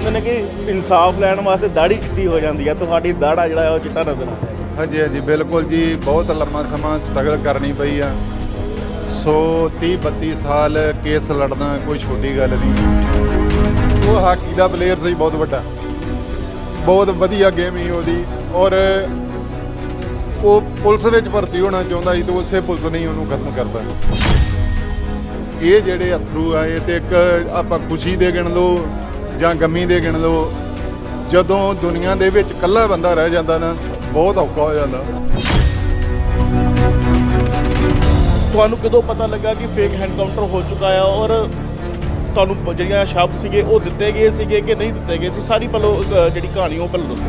कहते हैं कि इंसाफ लैण वास्ते दाढ़ी चिट्टी हो जाती है, तुहाडी दाढ़ा जिहड़ा वो चिट्टा नज़र आता है। हाँ जी, हाँ जी, बिल्कुल जी। बहुत लंबा समा स्ट्रगल करनी पई आ। सो 30-32 साल केस लड़ना कोई छोटी गल नहीं। वो हाकी का प्लेयर सी बहुत बड़ा, बहुत वधिया गेम ही ਉਹਦੀ। और वो पुलिस में भर्ती होना चाहता ਸੀ, तो उसे पुलिस नहीं उन्होंने खत्म करता। ये ਜਿਹੜੇ अथरू आ, ये तो एक आप खुशी दे गिण लो ਜਾਂ गमी दे गिण लो। ਜਦੋਂ दुनिया ਦੇ ਵਿੱਚ ਇਕੱਲਾ ਬੰਦਾ ਰਹਿ ਜਾਂਦਾ ਨਾ, बहुत औखा हो जाता। ਤੁਹਾਨੂੰ ਕਦੋਂ ਪਤਾ ਲੱਗਾ ਕਿ ਫੇਕ ਐਨਕਾਊਂਟਰ ਹੋ ਚੁੱਕਾ ਹੈ ਔਰ ਤੁਹਾਨੂੰ ਜਿਹੜੀਆਂ ਸ਼ਬਦ ਸੀਗੇ ਉਹ ਦਿੱਤੇ ਗਏ ਸੀਗੇ ਕਿ ਨਹੀਂ ਦਿੱਤੇ ਗਏ ਸੀ? ਸਾਰੀ ਪਹਿਲਾਂ ਜਿਹੜੀ ਕਹਾਣੀ ਉਹ ਪਹਿਲਾਂ ਦੱਸੋ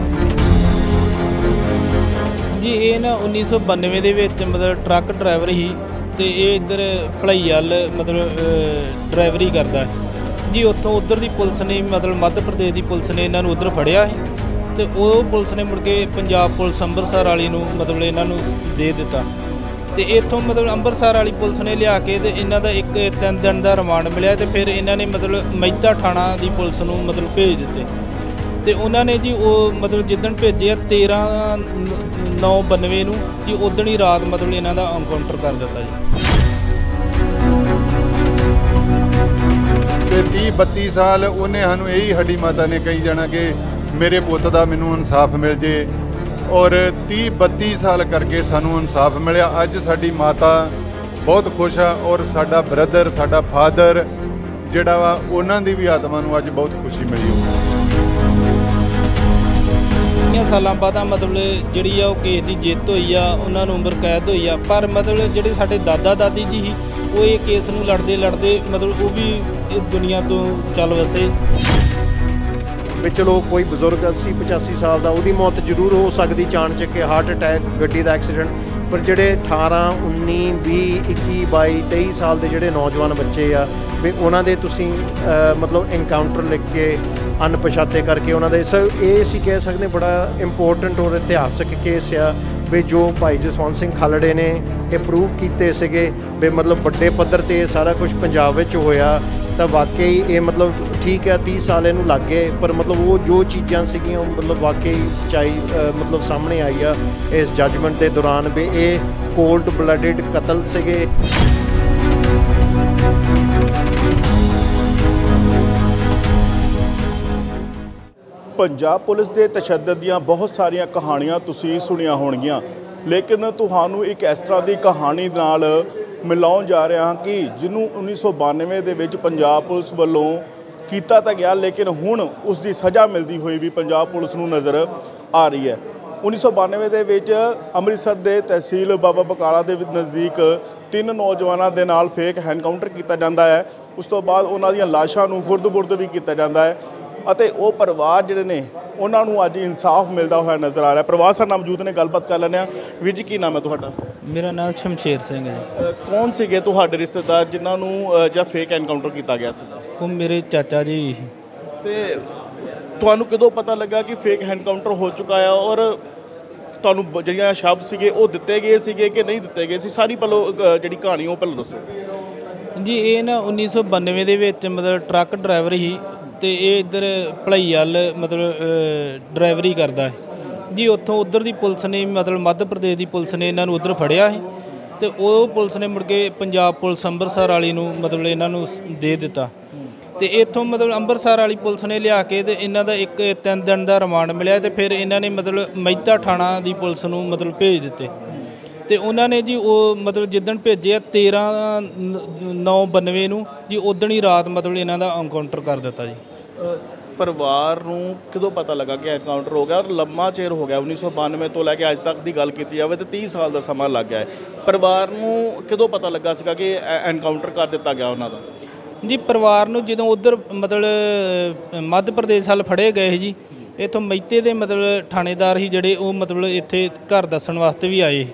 ਜੀ। ਇਹ ਨਾ 1992 ਦੇ ਵਿੱਚ ਮਤਲਬ ਟਰੱਕ ਡਰਾਈਵਰ ਸੀ ਤੇ ਇਹ ਇੱਧਰ ਭਲਾਈ ਵੱਲ ਮਤਲਬ ਡਰਾਈਵਰੀ ਕਰਦਾ ਜੀ। ਉੱਥੋਂ ਉੱਧਰ ਦੀ ਪੁਲਿਸ ਨੇ ਮਤਲਬ ਮੱਧ ਪ੍ਰਦੇਸ਼ ਦੀ ਪੁਲਿਸ ਨੇ ਇਹਨਾਂ ਨੂੰ ਉੱਧਰ ਫੜਿਆ ਸੀ ਤੇ ਉਹ ਪੁਲਿਸ ਨੇ ਮੁੜ ਕੇ ਪੰਜਾਬ ਪੁਲਿਸ ਅੰਮ੍ਰਿਤਸਰ ਵਾਲੀ ਨੂੰ ਮਤਲਬ ਇਹਨਾਂ ਨੂੰ ਦੇ ਦਿੱਤਾ ਤੇ ਇੱਥੋਂ ਮਤਲਬ ਅੰਮ੍ਰਿਤਸਰ ਵਾਲੀ ਪੁਲਿਸ ਨੇ ਲਿਆ ਕੇ ਤੇ ਇਹਨਾਂ ਦਾ 3 ਦਿਨ ਦਾ ਰਿਮਾਂਡ ਮਿਲਿਆ ਤੇ ਫਿਰ ਇਹਨਾਂ ਨੇ ਮਤਲਬ ਮਹਿਤਾ ਥਾਣਾ ਦੀ ਪੁਲਿਸ ਨੂੰ ਮਤਲਬ ਭੇਜ ਦਿੱਤੇ ਤੇ ਉਹਨਾਂ ਨੇ ਜੀ ਉਹ ਮਤਲਬ ਜਿੱਦਣ ਭੇਜੇ 13/9/92 ਨੂੰ ਜੀ ਉਦਣ ਹੀ ਰਾਤ ਮਤਲਬ ਇਹਨਾਂ ਦਾ ਐਨਕਾਊਂਟਰ ਕਰ ਦਿੱਤਾ ਜੀ। ਤੇ 30-32 ਸਾਲ ਉਹਨੇ ਸਾਨੂੰ ਇਹੀ ਸਾਡੀ ਮਾਤਾ ਨੇ ਕਹੀ ਜਾਣਾ ਕਿ ਮੇਰੇ ਪੁੱਤ ਦਾ ਮੈਨੂੰ ਇਨਸਾਫ ਮਿਲ ਜੇ। ਔਰ 30-32 ਸਾਲ ਕਰਕੇ ਸਾਨੂੰ ਇਨਸਾਫ ਮਿਲਿਆ। ਅੱਜ ਸਾਡੀ ਮਾਤਾ ਬਹੁਤ ਖੁਸ਼ ਆ ਔਰ ਸਾਡਾ ਬ੍ਰਦਰ, ਸਾਡਾ ਫਾਦਰ ਜਿਹੜਾ ਵਾ, ਉਹਨਾਂ ਦੀ ਵੀ ਆਤਮਾ ਨੂੰ ਅੱਜ ਬਹੁਤ ਖੁਸ਼ੀ ਮਿਲੀ ਹੋਊ। ਸਾਲਾਂ ਬਾਅਦ ਮਤਲਬ ਜਿਹੜੀ ਆ ਉਹ ਕੇਸ ਦੀ ਜਿੱਤ ਹੋਈ ਆ, ਉਹਨਾਂ ਨੂੰ ਉਮਰ ਕੈਦ ਹੋਈ ਆ। ਪਰ ਮਤਲਬ ਜਿਹੜੇ ਸਾਡੇ ਦਾਦਾ ਦਾਦੀ ਜੀ ਸੀ ਉਹ ਇਹ ਕੇਸ ਨੂੰ ਲੜਦੇ ਲੜਦੇ ਮਤਲਬ ਉਹ ਵੀ ਇਹ ਦੁਨੀਆ ਤੋਂ ਚੱਲ ਵਸੇ। ਵੀ ਚਲੋ ਕੋਈ ਬਜ਼ੁਰਗ 80-85 ਸਾਲ ਦਾ ਉਹਦੀ ਮੌਤ ਜ਼ਰੂਰ ਹੋ ਸਕਦੀ ਚਾਣਚੱਕ, ਹਾਰਟ ਅਟੈਕ, ਗੱਡੀ ਦਾ ਐਕਸੀਡੈਂਟ। ਪਰ ਜਿਹੜੇ 18, 19, 20, 21, 22, 23 ਸਾਲ ਦੇ ਜਿਹੜੇ ਨੌਜਵਾਨ ਬੱਚੇ ਆ ਵੀ ਉਹਨਾਂ ਦੇ ਤੁਸੀਂ ਮਤਲਬ ਐਨਕਾਊਂਟਰ ਲਿਖ ਕੇ ਅਣਪਛਾਤੇ ਕਰਕੇ ਉਹਨਾਂ ਦੇ ਇਹ ਅਸੀਂ ਕਹਿ ਸਕਦੇ ਬੜਾ ਇੰਪੋਰਟੈਂਟ ਔਰ ਇਤਿਹਾਸਕ ਕੇਸ ਆ ਵੀ ਜੋ ਭਾਈ ਜਸਵੰਤ ਸਿੰਘ ਖਾਲੜੇ ਨੇ ਇਹ ਪ੍ਰੂਵ ਕੀਤੇ ਸੀਗੇ ਵੀ ਮਤਲਬ ਵੱਡੇ ਪੱਧਰ 'ਤੇ ਇਹ ਸਾਰਾ ਕੁਛ ਪੰਜਾਬ ਵਿੱਚ ਹੋਇਆ। ਤਾਂ ਵਾਕਈ ਇਹ ਮਤਲਬ ਠੀਕ ਹੈ 30 ਸਾਲ ਇਹਨੂੰ ਲੱਗ ਗਏ, ਪਰ ਮਤਲਬ ਉਹ ਜੋ ਚੀਜ਼ਾਂ ਸੀਗੀਆਂ ਮਤਲਬ ਵਾਕਈ ਸੱਚਾਈ ਮਤਲਬ ਸਾਹਮਣੇ ਆਈ ਆ ਇਸ ਜੱਜਮੈਂਟ ਦੇ ਦੌਰਾਨ ਵੀ ਇਹ ਕੋਲਡ ਬਲੱਡਡ ਕਤਲ ਸੀਗੇ। ਪੰਜਾਬ ਪੁਲਿਸ ਦੇ ਤਸ਼ੱਦਦ ਦੀਆਂ ਬਹੁਤ ਸਾਰੀਆਂ ਕਹਾਣੀਆਂ ਤੁਸੀਂ ਸੁਣੀਆਂ ਹੋਣਗੀਆਂ, ਲੇਕਿਨ ਤੁਹਾਨੂੰ ਇੱਕ ਇਸ ਤਰ੍ਹਾਂ ਦੀ ਕਹਾਣੀ ਨਾਲ ਮਿਲਾਉਣ ਜਾ ਰਿਹਾ ਹਾਂ ਕਿ ਜਿਹਨੂੰ 1992 ਦੇ ਵਿੱਚ ਪੰਜਾਬ ਪੁਲਿਸ ਵੱਲੋਂ ਕੀਤਾ ਤਾਂ ਗਿਆ, ਲੇਕਿਨ ਹੁਣ ਉਸ ਦੀ ਸਜ਼ਾ ਮਿਲਦੀ ਹੋਈ ਵੀ ਪੰਜਾਬ ਪੁਲਿਸ ਨੂੰ ਨਜ਼ਰ ਆ ਰਹੀ ਹੈ। 1992 ਦੇ ਵਿੱਚ ਅੰਮ੍ਰਿਤਸਰ ਦੇ ਤਹਿਸੀਲ ਬਾਬਾ ਬਕਾਲਾ ਦੇ ਨਜ਼ਦੀਕ 3 ਨੌਜਵਾਨਾਂ ਦੇ ਨਾਲ ਫੇਕ ਐਨਕਾਊਂਟਰ ਕੀਤਾ ਜਾਂਦਾ ਹੈ। ਉਸ ਤੋਂ ਬਾਅਦ ਉਹਨਾਂ ਦੀਆਂ ਲਾਸ਼ਾਂ ਨੂੰ ਖੁਰਦ-ਬੁਰਦ ਵੀ ਕੀਤਾ ਜਾਂਦਾ ਹੈ ਅਤੇ ਉਹ ਪਰਿਵਾਰ ਜਿਹੜੇ ਨੇ ਉਹਨਾਂ ਨੂੰ ਅੱਜ ਇਨਸਾਫ ਮਿਲਦਾ ਹੋਇਆ ਨਜ਼ਰ ਆ ਰਿਹਾ। ਪਰਿਵਾਰ ਸਾਡੇ ਨਾਲ ਮੌਜੂਦ ਨੇ, ਗੱਲਬਾਤ ਕਰ ਲੈਂਦੇ ਹਾਂ। ਵੀਰ ਜੀ, ਕੀ ਨਾਮ ਹੈ ਤੁਹਾਡਾ? ਮੇਰਾ ਨਾਮ ਸ਼ਮਸ਼ੇਰ ਸਿੰਘ ਹੈ ਜੀ। ਕੌਣ ਸੀਗੇ ਤੁਹਾਡੇ ਰਿਸ਼ਤੇਦਾਰ ਜਿਨ੍ਹਾਂ ਨੂੰ ਜਾਂ ਫੇਕ ਐਨਕਾਊਂਟਰ ਕੀਤਾ ਗਿਆ ਸੀ? ਉਹ ਮੇਰੇ ਚਾਚਾ ਜੀ। ਤੇ ਤੁਹਾਨੂੰ ਕਦੋਂ ਪਤਾ ਲੱਗਾ ਕਿ ਫੇਕ ਐਨਕਾਊਂਟਰ ਹੋ ਚੁੱਕਾ ਹੈ ਔਰ ਤੁਹਾਨੂੰ ਜਿਹੜੀਆਂ ਸ਼ਬਦ ਸੀਗੇ ਉਹ ਦਿੱਤੇ ਗਏ ਸੀਗੇ ਕਿ ਨਹੀਂ ਦਿੱਤੇ ਗਏ ਸੀ? ਸਾਰੀ ਪਹਿਲਾਂ ਜਿਹੜੀ ਕਹਾਣੀ ਉਹ ਪਹਿਲਾਂ ਦੱਸੋ ਜੀ। ਇਹ ਨਾ 1992 ਦੇ ਵਿੱਚ ਮਤਲਬ ਟਰੱਕ ਡਰਾਈਵਰ ਸੀ ਤੇ ਇਹ ਇੱਧਰ ਭਲਾਈ ਵੱਲ ਮਤਲਬ ਡਰਾਈਵਰੀ ਕਰਦਾ ਜੀ। ਉੱਥੋਂ ਉੱਧਰ ਦੀ ਪੁਲਿਸ ਨੇ ਮਤਲਬ ਮੱਧ ਪ੍ਰਦੇਸ਼ ਦੀ ਪੁਲਿਸ ਨੇ ਇਹਨਾਂ ਨੂੰ ਉੱਧਰ ਫੜਿਆ ਸੀ ਤੇ ਉਹ ਪੁਲਿਸ ਨੇ ਮੁੜ ਕੇ ਪੰਜਾਬ ਪੁਲਿਸ ਅੰਮ੍ਰਿਤਸਰ ਵਾਲੀ ਨੂੰ ਮਤਲਬ ਇਹਨਾਂ ਨੂੰ ਦੇ ਦਿੱਤਾ ਤੇ ਇੱਥੋਂ ਮਤਲਬ ਅੰਮ੍ਰਿਤਸਰ ਵਾਲੀ ਪੁਲਿਸ ਨੇ ਲਿਆ ਕੇ ਤੇ ਇਹਨਾਂ ਦਾ 3 ਦਿਨ ਦਾ ਰਿਮਾਂਡ ਮਿਲਿਆ ਤੇ ਫਿਰ ਇਹਨਾਂ ਨੇ ਮਤਲਬ ਮਹਿਤਾ ਥਾਣਾ ਦੀ ਪੁਲਿਸ ਨੂੰ ਮਤਲਬ ਭੇਜ ਦਿੱਤੇ ਤੇ ਉਹਨਾਂ ਨੇ ਜੀ ਉਹ ਮਤਲਬ ਜਿੱਦਣ ਭੇਜੇ 13/9/92 ਨੂੰ ਜੀ ਉਦਣ ਹੀ ਰਾਤ ਮਤਲਬ ਇਹਨਾਂ ਦਾ ਐਨਕਾਊਂਟਰ ਕਰ ਦਿੱਤਾ ਜੀ। ਪਰਿਵਾਰ ਨੂੰ ਕਦੋਂ ਪਤਾ ਲੱਗਾ ਕਿ ਐਨਕਾਊਂਟਰ ਹੋ ਗਿਆ? ਔਰ ਲੰਮਾ ਚਿਰ ਹੋ ਗਿਆ, 1992 ਤੋਂ ਲੈ ਕੇ ਅੱਜ ਤੱਕ ਦੀ ਗੱਲ ਕੀਤੀ ਜਾਵੇ ਤਾਂ 30 ਸਾਲ ਦਾ ਸਮਾਂ ਲੱਗ ਗਿਆ ਹੈ। ਪਰਿਵਾਰ ਨੂੰ ਕਦੋਂ ਪਤਾ ਲੱਗਾ ਸੀਗਾ ਕਿ ਐਨਕਾਊਂਟਰ ਕਰ ਦਿੱਤਾ ਗਿਆ ਉਹਨਾਂ ਦਾ? ਜੀ ਪਰਿਵਾਰ ਨੂੰ ਜਦੋਂ ਉੱਧਰ ਮਤਲਬ ਮੱਧ ਪ੍ਰਦੇਸ਼ ਵੱਲ ਫੜੇ ਗਏ ਜੀ, ਇੱਥੋਂ ਮਹਿਤੇ ਦੇ ਮਤਲਬ ਥਾਣੇਦਾਰ ਸੀ ਜਿਹੜੇ ਉਹ ਮਤਲਬ ਇੱਥੇ ਘਰ ਦੱਸਣ ਵਾਸਤੇ ਵੀ ਆਏ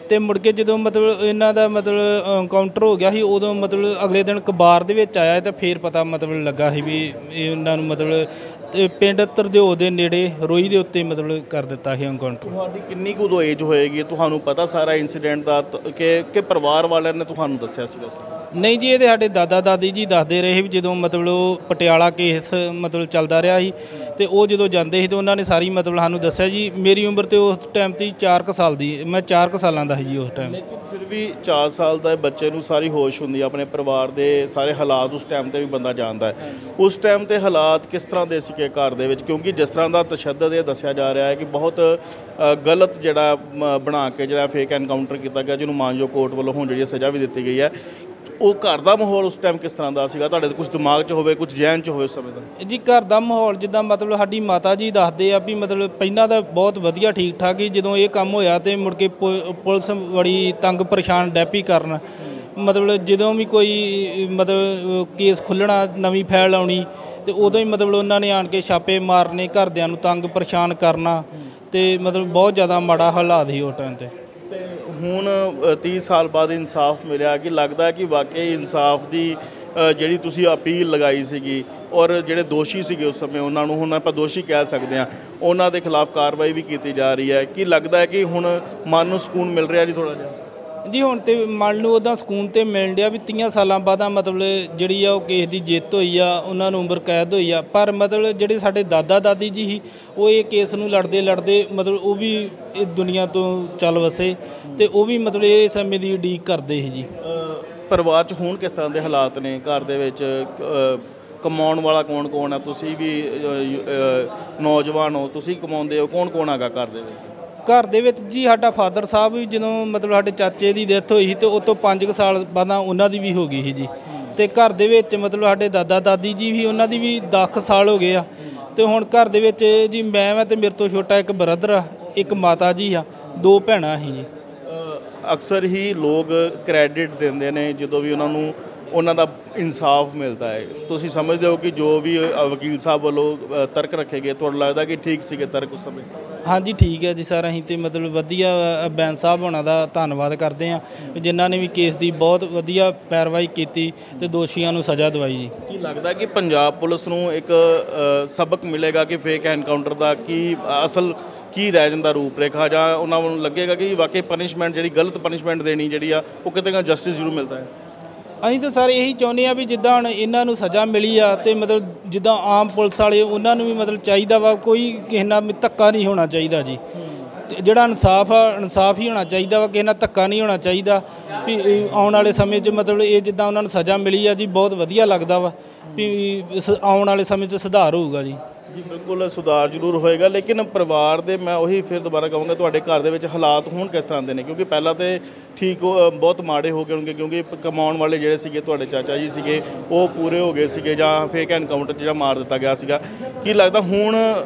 ਤੇ ਮੁੜ ਕੇ ਜਦੋਂ ਮਤਲਬ ਇਹਨਾਂ ਦਾ ਮਤਲਬ ਐਨਕਾਊਂਟਰ ਹੋ ਗਿਆ ਸੀ ਉਦੋਂ ਮਤਲਬ ਅਗਲੇ ਦਿਨ ਅਖਬਾਰ ਦੇ ਵਿੱਚ ਆਇਆ ਤਾਂ ਫਿਰ ਪਤਾ ਮਤਲਬ ਲੱਗਾ ਸੀ ਵੀ ਇਹਨਾਂ ਨੂੰ ਮਤਲਬ ਪਿੰਡ ਤਰਦਿਓ ਦੇ ਨੇੜੇ ਰੋਈ ਦੇ ਉੱਤੇ ਮਤਲਬ ਕਰ ਦਿੱਤਾ ਸੀ ਐਨਕਾਊਂਟਰ। ਤੁਹਾਡੀ ਕਿੰਨੀ ਕੁ ਉਦੋਂ ਏਜ ਹੋਏਗੀ, ਤੁਹਾਨੂੰ ਪਤਾ ਸਾਰਾ ਇੰਸੀਡੈਂਟ ਦਾ ਕਿ ਪਰਿਵਾਰ ਵਾਲਿਆਂ ਨੇ ਤੁਹਾਨੂੰ ਦੱਸਿਆ ਸੀਗਾ? ਨਹੀਂ ਜੀ, ਇਹਦੇ ਸਾਡੇ ਦਾਦਾ ਦਾਦੀ ਜੀ ਦੱਸਦੇ ਰਹੇ ਵੀ ਜਦੋਂ ਮਤਲਬ ਉਹ ਪਟਿਆਲਾ ਕੇਸ ਮਤਲਬ ਚੱਲਦਾ ਰਿਹਾ ਸੀ ਤੇ ਉਹ ਜਦੋਂ ਜਾਂਦੇ ਸੀ ਤੇ ਉਹਨਾਂ ਨੇ ਸਾਰੀ ਮਤਲਬ ਸਾਨੂੰ ਦੱਸਿਆ ਜੀ। ਮੇਰੀ ਉਮਰ ਤੇ ਉਸ ਟਾਈਮ ਤੇ 4 ਕੁ ਸਾਲ ਦੀ, ਮੈਂ 4 ਕੁ ਸਾਲਾਂ ਦਾ ਸੀ ਜੀ ਉਸ ਟਾਈਮ। ਲੇਕਿਨ ਫਿਰ ਵੀ 4 ਸਾਲ ਦਾ ਬੱਚੇ ਨੂੰ ਸਾਰੀ ਹੋਸ਼ ਹੁੰਦੀ ਹੈ, ਆਪਣੇ ਪਰਿਵਾਰ ਦੇ ਸਾਰੇ ਹਾਲਾਤ ਉਸ ਟਾਈਮ ਤੇ ਵੀ ਬੰਦਾ ਜਾਣਦਾ ਹੈ। ਉਸ ਟਾਈਮ ਤੇ ਹਾਲਾਤ ਕਿਸ ਤਰ੍ਹਾਂ ਦੇ ਸੀਗੇ ਘਰ ਦੇ ਵਿੱਚ, ਕਿਉਂਕਿ ਜਿਸ ਤਰ੍ਹਾਂ ਦਾ ਤਸ਼ੱਦਦ ਇਹ ਦੱਸਿਆ ਜਾ ਰਿਹਾ ਹੈ ਕਿ ਬਹੁਤ ਗਲਤ ਜਿਹੜਾ ਬਣਾ ਕੇ ਜਿਹੜਾ ਫੇਕ ਐਨਕਾਊਂਟਰ ਕੀਤਾ ਗਿਆ, ਜਿਹਨੂੰ ਮਾਨਯੋਗ ਕੋਰਟ ਵੱਲੋਂ ਹੁਣ ਜਿਹੜੀ ਸਜ਼ਾ ਵੀ ਦਿੱਤੀ ਗਈ ਹੈ। ਉਹ ਘਰ ਦਾ ਮਾਹੌਲ ਉਸ ਟਾਈਮ ਕਿਸ ਤਰ੍ਹਾਂ ਦਾ ਸੀਗਾ, ਤੁਹਾਡੇ ਕੁਝ ਦਿਮਾਗ 'ਚ ਹੋਵੇ, ਕੁਝ ਜ਼ਿਹਨ 'ਚ ਹੋਵੇ ਉਸ ਸਮੇਂ ਦਾ? ਜੀ ਘਰ ਦਾ ਮਾਹੌਲ ਜਿੱਦਾਂ ਮਤਲਬ ਸਾਡੀ ਮਾਤਾ ਜੀ ਦੱਸਦੇ ਆ ਵੀ ਮਤਲਬ ਪਹਿਲਾਂ ਤਾਂ ਬਹੁਤ ਵਧੀਆ ਠੀਕ ਠਾਕ ਹੀ, ਜਦੋਂ ਇਹ ਕੰਮ ਹੋਇਆ ਤੇ ਮੁੜ ਕੇ ਪੁਲਿਸ ਬੜੀ ਤੰਗ ਪਰੇਸ਼ਾਨ ਡੈਪੀ ਕਰਨ। ਮਤਲਬ ਜਦੋਂ ਵੀ ਕੋਈ ਮਤਲਬ ਕੇਸ ਖੁੱਲ੍ਹਣਾ, ਨਵੀਂ ਫਾਈਲ ਆਉਣੀ ਤੇ ਉਦੋਂ ਹੀ ਮਤਲਬ ਉਹਨਾਂ ਨੇ ਆਣ ਕੇ ਛਾਪੇ ਮਾਰਨੇ, ਘਰਦਿਆਂ ਨੂੰ ਤੰਗ ਪਰੇਸ਼ਾਨ ਕਰਨਾ ਤੇ ਮਤਲਬ ਬਹੁਤ ਜ਼ਿਆਦਾ ਮਾੜਾ ਹਾਲਾਤ ਸੀ ਉਸ ਟਾਈਮ 'ਤੇ। ਤੇ ਹੁਣ 30 ਸਾਲ ਬਾਅਦ ਇਨਸਾਫ ਮਿਲਿਆ ਕਿ ਲੱਗਦਾ ਹੈ ਕਿ ਵਾਕਈ ਇਨਸਾਫ ਦੀ ਜਿਹੜੀ ਤੁਸੀਂ ਅਪੀਲ ਲਗਾਈ ਸੀਗੀ ਔਰ ਜਿਹੜੇ ਦੋਸ਼ੀ ਸੀਗੇ ਉਸ ਸਮੇਂ, ਉਹਨਾਂ ਨੂੰ ਹੁਣ ਆਪਾਂ ਦੋਸ਼ੀ ਕਹਿ ਸਕਦੇ ਹਾਂ, ਉਹਨਾਂ ਦੇ ਖਿਲਾਫ ਕਾਰਵਾਈ ਵੀ ਕੀਤੀ ਜਾ ਰਹੀ ਹੈ, ਕੀ ਲੱਗਦਾ ਹੈ ਕਿ ਹੁਣ ਮਨ ਨੂੰ ਸਕੂਨ ਮਿਲ ਰਿਹਾ ਜੀ ਥੋੜ੍ਹਾ ਜਿਹਾ? ਜੀ ਹੁਣ ਤੇ ਮਨ ਨੂੰ ਉੱਦਾਂ ਸਕੂਨ ਤੇ ਮਿਲਣ ਡਿਆ ਵੀ 30 ਸਾਲਾਂ ਬਾਅਦ ਮਤਲਬ ਜਿਹੜੀ ਆ ਉਹ ਕੇਸ ਦੀ ਜਿੱਤ ਹੋਈ ਆ, ਉਹਨਾਂ ਨੂੰ ਉਮਰ ਕੈਦ ਹੋਈ ਆ। ਪਰ ਮਤਲਬ ਜਿਹੜੇ ਸਾਡੇ ਦਾਦਾ ਦਾਦੀ ਜੀ ਸੀ ਉਹ ਇਹ ਕੇਸ ਨੂੰ ਲੜਦੇ ਲੜਦੇ ਮਤਲਬ ਉਹ ਵੀ ਇਹ ਦੁਨੀਆ ਤੋਂ ਚੱਲ ਵਸੇ ਤੇ ਉਹ ਵੀ ਮਤਲਬ ਇਹ ਸਮੇਂ ਦੀ ਉਡੀਕ ਕਰਦੇ ਸੀ ਜੀ। ਪਰਿਵਾਰ 'ਚ ਹੁਣ ਕਿਸ ਤਰ੍ਹਾਂ ਦੇ ਹਾਲਾਤ ਨੇ ਘਰ ਦੇ ਵਿੱਚ? ਕਮਾਉਣ ਵਾਲਾ ਕੌਣ ਕੌਣ ਆ? ਤੁਸੀਂ ਵੀ ਨੌਜਵਾਨ ਹੋ, ਤੁਸੀਂ ਕਮਾਉਂਦੇ ਹੋ, ਕੌਣ ਕੌਣ ਹੈਗਾ ਘਰ ਦੇ ਵਿੱਚ? ਘਰ ਦੇ ਵਿੱਚ ਜੀ ਸਾਡਾ ਫਾਦਰ ਸਾਹਿਬ ਵੀ ਜਦੋਂ ਮਤਲਬ ਸਾਡੇ ਚਾਚੇ ਦੀ ਡੈਥ ਹੋਈ ਸੀ ਤੇ ਉਸ ਤੋਂ 5 ਕੁ ਸਾਲ ਬਾਅਦ ਉਹਨਾਂ ਦੀ ਵੀ ਹੋ ਗਈ ਸੀ ਜੀ। ਤੇ ਘਰ ਦੇ ਵਿੱਚ ਮਤਲਬ ਸਾਡੇ ਦਾਦਾ ਦਾਦੀ ਜੀ ਵੀ, ਉਹਨਾਂ ਦੀ ਵੀ 10 ਕੁ ਸਾਲ ਹੋ ਗਏ ਆ। ਤੇ ਹੁਣ ਘਰ ਦੇ ਵਿੱਚ ਜੀ ਮੈਂ ਵਾ ਤੇ ਮੇਰੇ ਤੋਂ ਛੋਟਾ ਇੱਕ ਬ੍ਰਦਰ ਆ, ਇੱਕ ਮਾਤਾ ਜੀ ਆ, 2 ਭੈਣਾਂ ਸੀ ਜੀ। ਅਕਸਰ ਹੀ ਲੋਕ ਕ੍ਰੈਡਿਟ ਦਿੰਦੇ ਨੇ ਜਦੋਂ ਵੀ ਉਹਨਾਂ ਨੂੰ ਉਹਨਾਂ ਦਾ ਇਨਸਾਫ ਮਿਲਦਾ ਹੈ। ਤੁਸੀਂ ਸਮਝਦੇ ਹੋ ਕਿ ਜੋ ਵੀ ਵਕੀਲ ਸਾਹਿਬ ਵੱਲੋਂ ਤਰਕ ਰੱਖੇ ਗਏ, ਤੁਹਾਨੂੰ ਲੱਗਦਾ ਕਿ ਠੀਕ ਸੀਗੇ ਤਰਕ ਉਸ ਸਮੇਂ? ਹਾਂਜੀ ਠੀਕ ਹੈ ਜੀ ਸਰ, ਅਸੀਂ ਤੇ ਮਤਲਬ ਵਧੀਆ ਬੈਂਸ ਸਾਹਿਬ ਹੋਣਾ ਦਾ ਧੰਨਵਾਦ ਕਰਦੇ ਹਾਂ ਜਿਨ੍ਹਾਂ ਨੇ ਵੀ ਕੇਸ ਦੀ ਬਹੁਤ ਵਧੀਆ ਪੈਰਵਾਈ ਕੀਤੀ ਤੇ ਦੋਸ਼ੀਆਂ ਨੂੰ ਸਜ਼ਾ ਦਵਾਈ ਜੀ। ਕੀ ਲੱਗਦਾ ਕਿ ਪੰਜਾਬ ਪੁਲਿਸ ਨੂੰ ਇੱਕ ਸਬਕ ਮਿਲੇਗਾ ਕਿ ਫੇਕ ਐਨਕਾਊਂਟਰ ਦਾ ਕੀ ਅਸਲ ਕੀ ਰਹਿ ਜਾਂਦਾ ਰੂਪ ਰੇਖਾ, ਜਾਂ ਉਹਨਾਂ ਨੂੰ ਲੱਗੇਗਾ ਕਿ ਵਾਕਈ ਪਨਿਸ਼ਮੈਂਟ ਜਿਹੜੀ ਗਲਤ ਪਨਿਸ਼ਮੈਂਟ ਦੇਣੀ ਜਿਹੜੀ ਆ ਉਹ ਕਿਤੇ ਨਾ ਜਸਟਿਸ ਜ਼ਰੂਰ ਮਿਲਦਾ ਹੈ? ਅਸੀਂ ਤਾਂ ਸਰ ਇਹੀ ਚਾਹੁੰਦੇ ਹਾਂ ਵੀ ਜਿੱਦਾਂ ਹੁਣ ਇਹਨਾਂ ਨੂੰ ਸਜ਼ਾ ਮਿਲੀ ਆ ਤੇ ਮਤਲਬ ਜਿੱਦਾਂ ਆਮ ਪੁਲਿਸ ਵਾਲੇ ਉਹਨਾਂ ਨੂੰ ਵੀ ਮਤਲਬ ਚਾਹੀਦਾ ਵਾ, ਕੋਈ ਕਿਸੇ ਨਾਲ ਧੱਕਾ ਨਹੀਂ ਹੋਣਾ ਚਾਹੀਦਾ ਜੀ। ਜਿਹੜਾ ਇਨਸਾਫ ਆ, ਇਨਸਾਫ ਹੀ ਹੋਣਾ ਚਾਹੀਦਾ ਵਾ, ਕਿਸੇ ਨਾਲ ਧੱਕਾ ਨਹੀਂ ਹੋਣਾ ਚਾਹੀਦਾ। ਵੀ ਆਉਣ ਵਾਲੇ ਸਮੇਂ 'ਚ ਮਤਲਬ ਇਹ ਜਿੱਦਾਂ ਉਹਨਾਂ ਨੂੰ ਸਜ਼ਾ ਮਿਲੀ ਆ ਜੀ, ਬਹੁਤ ਵਧੀਆ ਲੱਗਦਾ ਵਾ ਵੀ ਆਉਣ ਵਾਲੇ ਸਮੇਂ 'ਚ ਸੁਧਾਰ ਹੋਊਗਾ ਜੀ। ਜੀ ਬਿਲਕੁਲ ਸੁਧਾਰ ਜ਼ਰੂਰ ਹੋਏਗਾ, ਲੇਕਿਨ ਪਰਿਵਾਰ ਦੇ ਮੈਂ ਉਹੀ ਫਿਰ ਦੁਬਾਰਾ ਕਹਾਂਗਾ ਤੁਹਾਡੇ ਘਰ ਦੇ ਵਿੱਚ ਹਾਲਾਤ ਹੁਣ ਕਿਸ ਤਰ੍ਹਾਂ ਦੇ ਨੇ? ਕਿਉਂਕਿ ਪਹਿਲਾਂ ਤਾਂ ਠੀਕ ਬਹੁਤ ਮਾੜੇ ਹੋ ਗਏ ਹੋਣਗੇ, ਕਿਉਂਕਿ ਕਮਾਉਣ ਵਾਲੇ ਜਿਹੜੇ ਸੀਗੇ ਤੁਹਾਡੇ ਚਾਚਾ ਜੀ ਸੀਗੇ ਉਹ ਪੂਰੇ ਹੋ ਗਏ ਸੀਗੇ ਜਾਂ ਫੇਕ ਐਨਕਾਊਂਟਰ ਜਿਹੜਾ ਮਾਰ ਦਿੱਤਾ ਗਿਆ ਸੀਗਾ। ਕੀ ਲੱਗਦਾ ਹੁਣ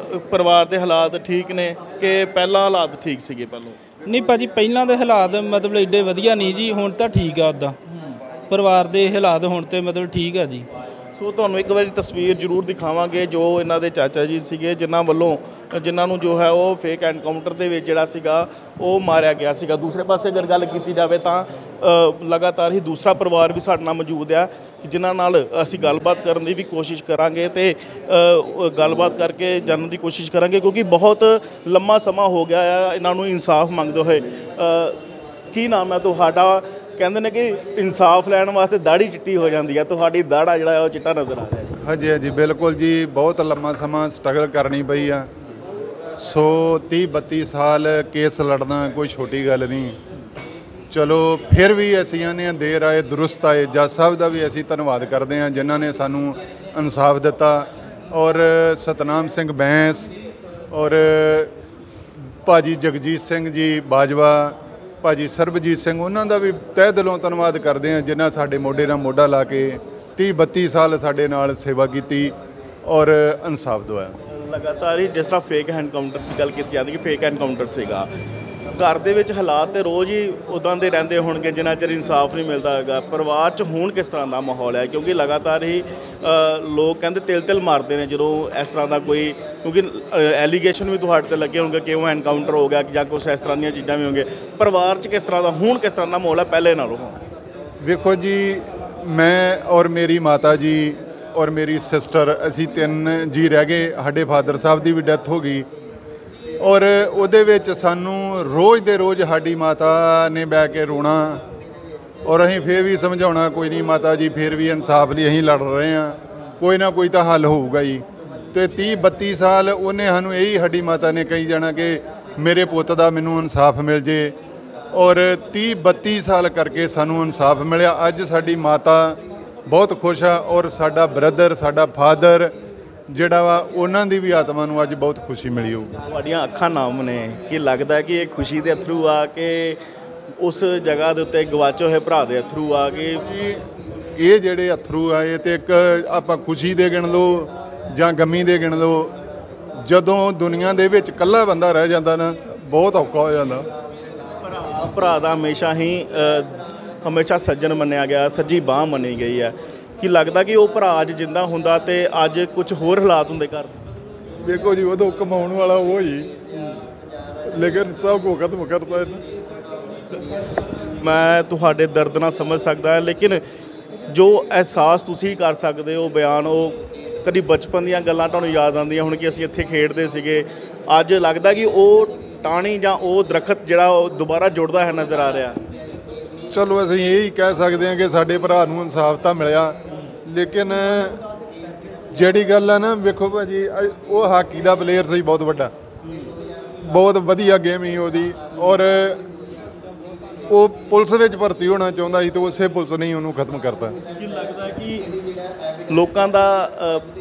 ਪਰਿਵਾਰ ਦੇ ਹਾਲਾਤ ਠੀਕ ਨੇ ਕਿ ਪਹਿਲਾਂ ਹਾਲਾਤ ਠੀਕ ਸੀਗੇ ਪਹਿਲਾਂ? ਨਹੀਂ ਭਾਜੀ, ਪਹਿਲਾਂ ਦੇ ਹਾਲਾਤ ਮਤਲਬ ਐਡੇ ਵਧੀਆ ਨਹੀਂ ਜੀ, ਹੁਣ ਤਾਂ ਠੀਕ ਆ। ਉੱਦਾਂ ਪਰਿਵਾਰ ਦੇ ਹਾਲਾਤ ਹੁਣ ਤੇ ਮਤਲਬ ਠੀਕ ਆ ਜੀ। ਸੋ ਤੁਹਾਨੂੰ ਇੱਕ ਵਾਰੀ ਤਸਵੀਰ ਜ਼ਰੂਰ ਦਿਖਾਵਾਂਗੇ ਜੋ ਇਹਨਾਂ ਦੇ ਚਾਚਾ ਜੀ ਸੀਗੇ ਜਿਨ੍ਹਾਂ ਨੂੰ ਜੋ ਹੈ ਉਹ ਫੇਕ ਐਨਕਾਊਂਟਰ ਦੇ ਵਿੱਚ ਜਿਹੜਾ ਸੀਗਾ ਉਹ ਮਾਰਿਆ ਗਿਆ ਸੀਗਾ। ਦੂਸਰੇ ਪਾਸੇ ਅਗਰ ਗੱਲ ਕੀਤੀ ਜਾਵੇ ਤਾਂ ਲਗਾਤਾਰ ਹੀ ਦੂਸਰਾ ਪਰਿਵਾਰ ਵੀ ਸਾਡੇ ਨਾਲ ਮੌਜੂਦ ਆ ਜਿਨ੍ਹਾਂ ਨਾਲ ਅਸੀਂ ਗੱਲਬਾਤ ਕਰਨ ਦੀ ਵੀ ਕੋਸ਼ਿਸ਼ ਕਰਾਂਗੇ ਤੇ ਗੱਲਬਾਤ ਕਰਕੇ ਜਾਣਨ ਦੀ ਕੋਸ਼ਿਸ਼ ਕਰਾਂਗੇ, ਕਿਉਂਕਿ ਬਹੁਤ ਲੰਮਾ ਸਮਾਂ ਹੋ ਗਿਆ ਆ ਇਹਨਾਂ ਨੂੰ ਇਨਸਾਫ ਮੰਗਦੇ ਹੋਏ। ਕੀ ਨਾਮ ਹੈ ਤੁਹਾਡਾ? ਕਹਿੰਦੇ ਨੇ ਕਿ ਇਨਸਾਫ ਲੈਣ ਵਾਸਤੇ ਦਾੜੀ ਚਿੱਟੀ ਹੋ ਜਾਂਦੀ ਹੈ, ਤੁਹਾਡੀ ਦਾੜਾ ਜਿਹੜਾ ਉਹ ਚਿੱਟਾ ਨਜ਼ਰ ਆ ਰਿਹਾ ਹੈ। ਹਾਂਜੀ ਹਾਂਜੀ ਬਿਲਕੁਲ ਜੀ, ਬਹੁਤ ਲੰਮਾ ਸਮਾਂ ਸਟਰਗਲ ਕਰਨੀ ਪਈ ਆ। ਸੋ 30-32 ਸਾਲ ਕੇਸ ਲੜਨਾ ਕੋਈ ਛੋਟੀ ਗੱਲ ਨਹੀਂ। ਚਲੋ ਫਿਰ ਵੀ ਅਸੀਂ ਆਨੇ ਦੇਰ ਆਏ ਦਰੁਸਤ ਆਏ। ਜੱਜ ਸਾਹਿਬ ਦਾ ਵੀ ਅਸੀਂ ਧੰਨਵਾਦ ਕਰਦੇ ਹਾਂ ਜਿਨ੍ਹਾਂ ਨੇ ਸਾਨੂੰ ਇਨਸਾਫ ਦਿੱਤਾ, ਔਰ ਸਤਨਾਮ ਸਿੰਘ ਬੈਂਸ ਔਰ ਭਾਜੀ ਜਗਜੀਤ ਸਿੰਘ ਜੀ ਬਾਜਵਾ, ਭਾਜੀ ਸਰਬਜੀਤ ਸਿੰਘ, ਉਹਨਾਂ ਦਾ ਵੀ ਤਹਿ ਦਿਲੋਂ ਧੰਨਵਾਦ ਕਰਦੇ ਹਾਂ ਜਿਨ੍ਹਾਂ ਸਾਡੇ ਮੋਢੇ ਨਾਲ ਮੋਢਾ ਲਾ ਕੇ 30-32 ਸਾਲ ਸਾਡੇ ਨਾਲ ਸੇਵਾ ਕੀਤੀ ਔਰ ਇਨਸਾਫ ਦਵਾਇਆ। ਲਗਾਤਾਰ ਹੀ ਜਿਸ ਤਰ੍ਹਾਂ ਫੇਕ ਐਨਕਾਊਂਟਰ ਦੀ ਗੱਲ ਕੀਤੀ ਜਾਂਦੀ ਕਿ ਫੇਕ ਐਨਕਾਊਂਟਰ ਸੀਗਾ, ਘਰ ਦੇ ਵਿੱਚ ਹਾਲਾਤ ਤੇ ਰੋਜ਼ ਹੀ ਉੱਦਾਂ ਦੇ ਰਹਿੰਦੇ ਹੋਣਗੇ ਜਿੰਨਾ ਚਿਰ ਇਨਸਾਫ ਨਹੀਂ ਮਿਲਦਾ ਹੈਗਾ। ਪਰਿਵਾਰ 'ਚ ਹੁਣ ਕਿਸ ਤਰ੍ਹਾਂ ਦਾ ਮਾਹੌਲ ਹੈ? ਕਿਉਂਕਿ ਲਗਾਤਾਰ ਹੀ ਲੋਕ ਕਹਿੰਦੇ ਤਿਲ ਮਾਰਦੇ ਨੇ ਜਦੋਂ ਇਸ ਤਰ੍ਹਾਂ ਦਾ ਕੋਈ, ਕਿਉਂਕਿ ਐਲੀਗੇਸ਼ਨ ਵੀ ਤੁਹਾਡੇ 'ਤੇ ਲੱਗੇ ਹੋਣਗੇ ਕਿ ਉਹ ਐਨਕਾਊਂਟਰ ਹੋ ਗਿਆ ਜਾਂ ਕੁਛ ਇਸ ਤਰ੍ਹਾਂ ਦੀਆਂ ਚੀਜ਼ਾਂ ਵੀ ਹੋਣਗੇ। ਪਰਿਵਾਰ 'ਚ ਕਿਸ ਤਰ੍ਹਾਂ ਦਾ ਹੁਣ ਕਿਸ ਤਰ੍ਹਾਂ ਦਾ ਮਾਹੌਲ ਹੈ ਪਹਿਲੇ ਨਾਲੋਂ? ਵੇਖੋ ਜੀ, ਮੈਂ ਔਰ ਮੇਰੀ ਮਾਤਾ ਜੀ ਔਰ ਮੇਰੀ ਸਿਸਟਰ, ਅਸੀਂ 3 ਜੀ ਰਹਿ ਗਏ। ਸਾਡੇ ਫਾਦਰ ਸਾਹਿਬ ਦੀ ਵੀ ਡੈਥ ਹੋ ਗਈ ਔਰ ਉਹਦੇ ਵਿੱਚ ਸਾਨੂੰ ਰੋਜ਼ ਦੇ ਰੋਜ਼ ਸਾਡੀ ਮਾਤਾ ਨੇ ਬਹਿ ਕੇ ਰੋਣਾ ਔਰ ਅਸੀਂ ਫੇਰ ਵੀ ਸਮਝਾਉਣਾ ਕੋਈ ਨਹੀਂ ਮਾਤਾ ਜੀ, ਫੇਰ ਵੀ ਇਨਸਾਫ ਲਈ ਅਸੀਂ ਲੜ ਰਹੇ ਹਾਂ, ਕੋਈ ਨਾ ਕੋਈ ਤਾਂ ਹੱਲ ਹੋਊਗਾ ਜੀ। ਤੇ 30-32 ਸਾਲ ਉਹਨੇ ਸਾਨੂੰ ਇਹੀ ਸਾਡੀ ਮਾਤਾ ਨੇ ਕਹੀ ਜਾਣਾ ਕਿ ਮੇਰੇ ਪੁੱਤ ਦਾ ਮੈਨੂੰ ਇਨਸਾਫ ਮਿਲ ਜੇ, ਔਰ 30-32 ਸਾਲ ਕਰਕੇ ਸਾਨੂੰ ਇਨਸਾਫ ਮਿਲਿਆ। ਅੱਜ ਸਾਡੀ ਮਾਤਾ ਬਹੁਤ ਖੁਸ਼ ਆ, ਔਰ ਸਾਡਾ ਬ੍ਰਦਰ, ਸਾਡਾ ਫਾਦਰ ਜਿਹੜਾ ਵਾ, ਉਹਨਾਂ ਦੀ ਵੀ ਆਤਮਾ ਨੂੰ ਅੱਜ ਬਹੁਤ ਖੁਸ਼ੀ ਮਿਲੀ ਹੋਊਗੀ। ਤੁਹਾਡੀਆਂ ਅੱਖਾਂ ਨਾਮ ਨੇ, ਕਿ ਲੱਗਦਾ ਕਿ ਇਹ ਖੁਸ਼ੀ ਦੇ ਅਥਰੂ ਆ ਕਿ ਉਸ ਜਗ੍ਹਾ ਦੇ ਉੱਤੇ ਗਵਾਚੇ ਹੋਏ ਭਰਾ ਦੇ ਅਥਰੂ ਆ ਕਿ ਇਹ ਜਿਹੜੇ ਅਥਰੂ ਆ, ਇਹ ਤੇ ਇੱਕ ਆਪਾਂ ਖੁਸ਼ੀ ਦੇ ਗਿਣ ਲਓ ਜਾਂ ਗਮੀ ਦੇ ਗਿਣ ਲਓ। ਜਦੋਂ ਦੁਨੀਆ ਦੇ ਵਿੱਚ ਇਕੱਲਾ ਬੰਦਾ ਰਹਿ ਜਾਂਦਾ ਨਾ, ਬਹੁਤ ਔਖਾ ਹੋ ਜਾਂਦਾ। ਭਰਾ ਦਾ ਹਮੇਸ਼ਾ ਸੱਜਣ ਮੰਨਿਆ ਗਿਆ, ਸੱਜੀ ਬਾਹ ਮੰਨੀ ਗਈ ਹੈ। ਕੀ ਲੱਗਦਾ ਕਿ ਉਹ ਭਰਾ ਅੱਜ ਜਿੰਦਾ ਹੁੰਦਾ ਤੇ ਅੱਜ ਕੁਝ ਹੋਰ ਹਾਲਾਤ ਹੁੰਦੇ ਘਰ ਦੇ? ਦੇਖੋ ਜੀ, ਉਦੋਂ ਕਮਾਉਣ ਵਾਲਾ ਉਹ ਹੀ, ਲੇਕਿਨ ਸਭ ਕੁਝ ਖਤਮ ਕਰਤਾ ਇਹਨੇ। ਮੈਂ ਤੁਹਾਡੇ ਦਰਦ ਨਾਲ ਸਮਝ ਸਕਦਾ, ਲੇਕਿਨ ਜੋ ਅਹਿਸਾਸ ਤੁਸੀਂ ਕਰ ਸਕਦੇ ਹੋ ਬਿਆਨ, ਉਹ ਕਦੀ ਬਚਪਨ ਦੀਆਂ ਗੱਲਾਂ ਤੁਹਾਨੂੰ ਯਾਦ ਆਉਂਦੀਆਂ ਹੁਣ ਕਿ ਅਸੀਂ ਇੱਥੇ ਖੇਡਦੇ ਸੀਗੇ। ਅੱਜ ਲੱਗਦਾ ਕਿ ਉਹ ਟਾਹਣੀ ਜਾਂ ਉਹ ਦਰਖਤ ਜਿਹੜਾ ਉਹ ਦੁਬਾਰਾ ਜੁੜਦਾ ਹੈ ਨਜ਼ਰ ਆ ਰਿਹਾ। ਚਲੋ ਅਸੀਂ ਇਹ ਹੀ ਕਹਿ ਸਕਦੇ ਹਾਂ ਕਿ ਸਾਡੇ ਭਰਾ ਨੂੰ ਇਨਸਾਫ ਤਾਂ ਮਿਲਿਆ, ਲੇਕਿਨ ਜਿਹੜੀ ਗੱਲ ਆ ਨਾ, ਵੇਖੋ ਭਾਜੀ, ਉਹ ਹਾਕੀ ਦਾ ਪਲੇਅਰ ਸੀ ਬਹੁਤ ਵੱਡਾ, ਬਹੁਤ ਵਧੀਆ ਗੇਮ ਸੀ ਉਹਦੀ, ਔਰ ਉਹ ਪੁਲਿਸ ਵਿੱਚ ਭਰਤੀ ਹੋਣਾ ਚਾਹੁੰਦਾ ਸੀ ਤੇ ਉਸੇ ਪੁਲਿਸ ਨੇ ਉਹਨੂੰ ਖਤਮ ਕਰਤਾ। ਕੀ ਲੱਗਦਾ ਕਿ ਲੋਕਾਂ ਦਾ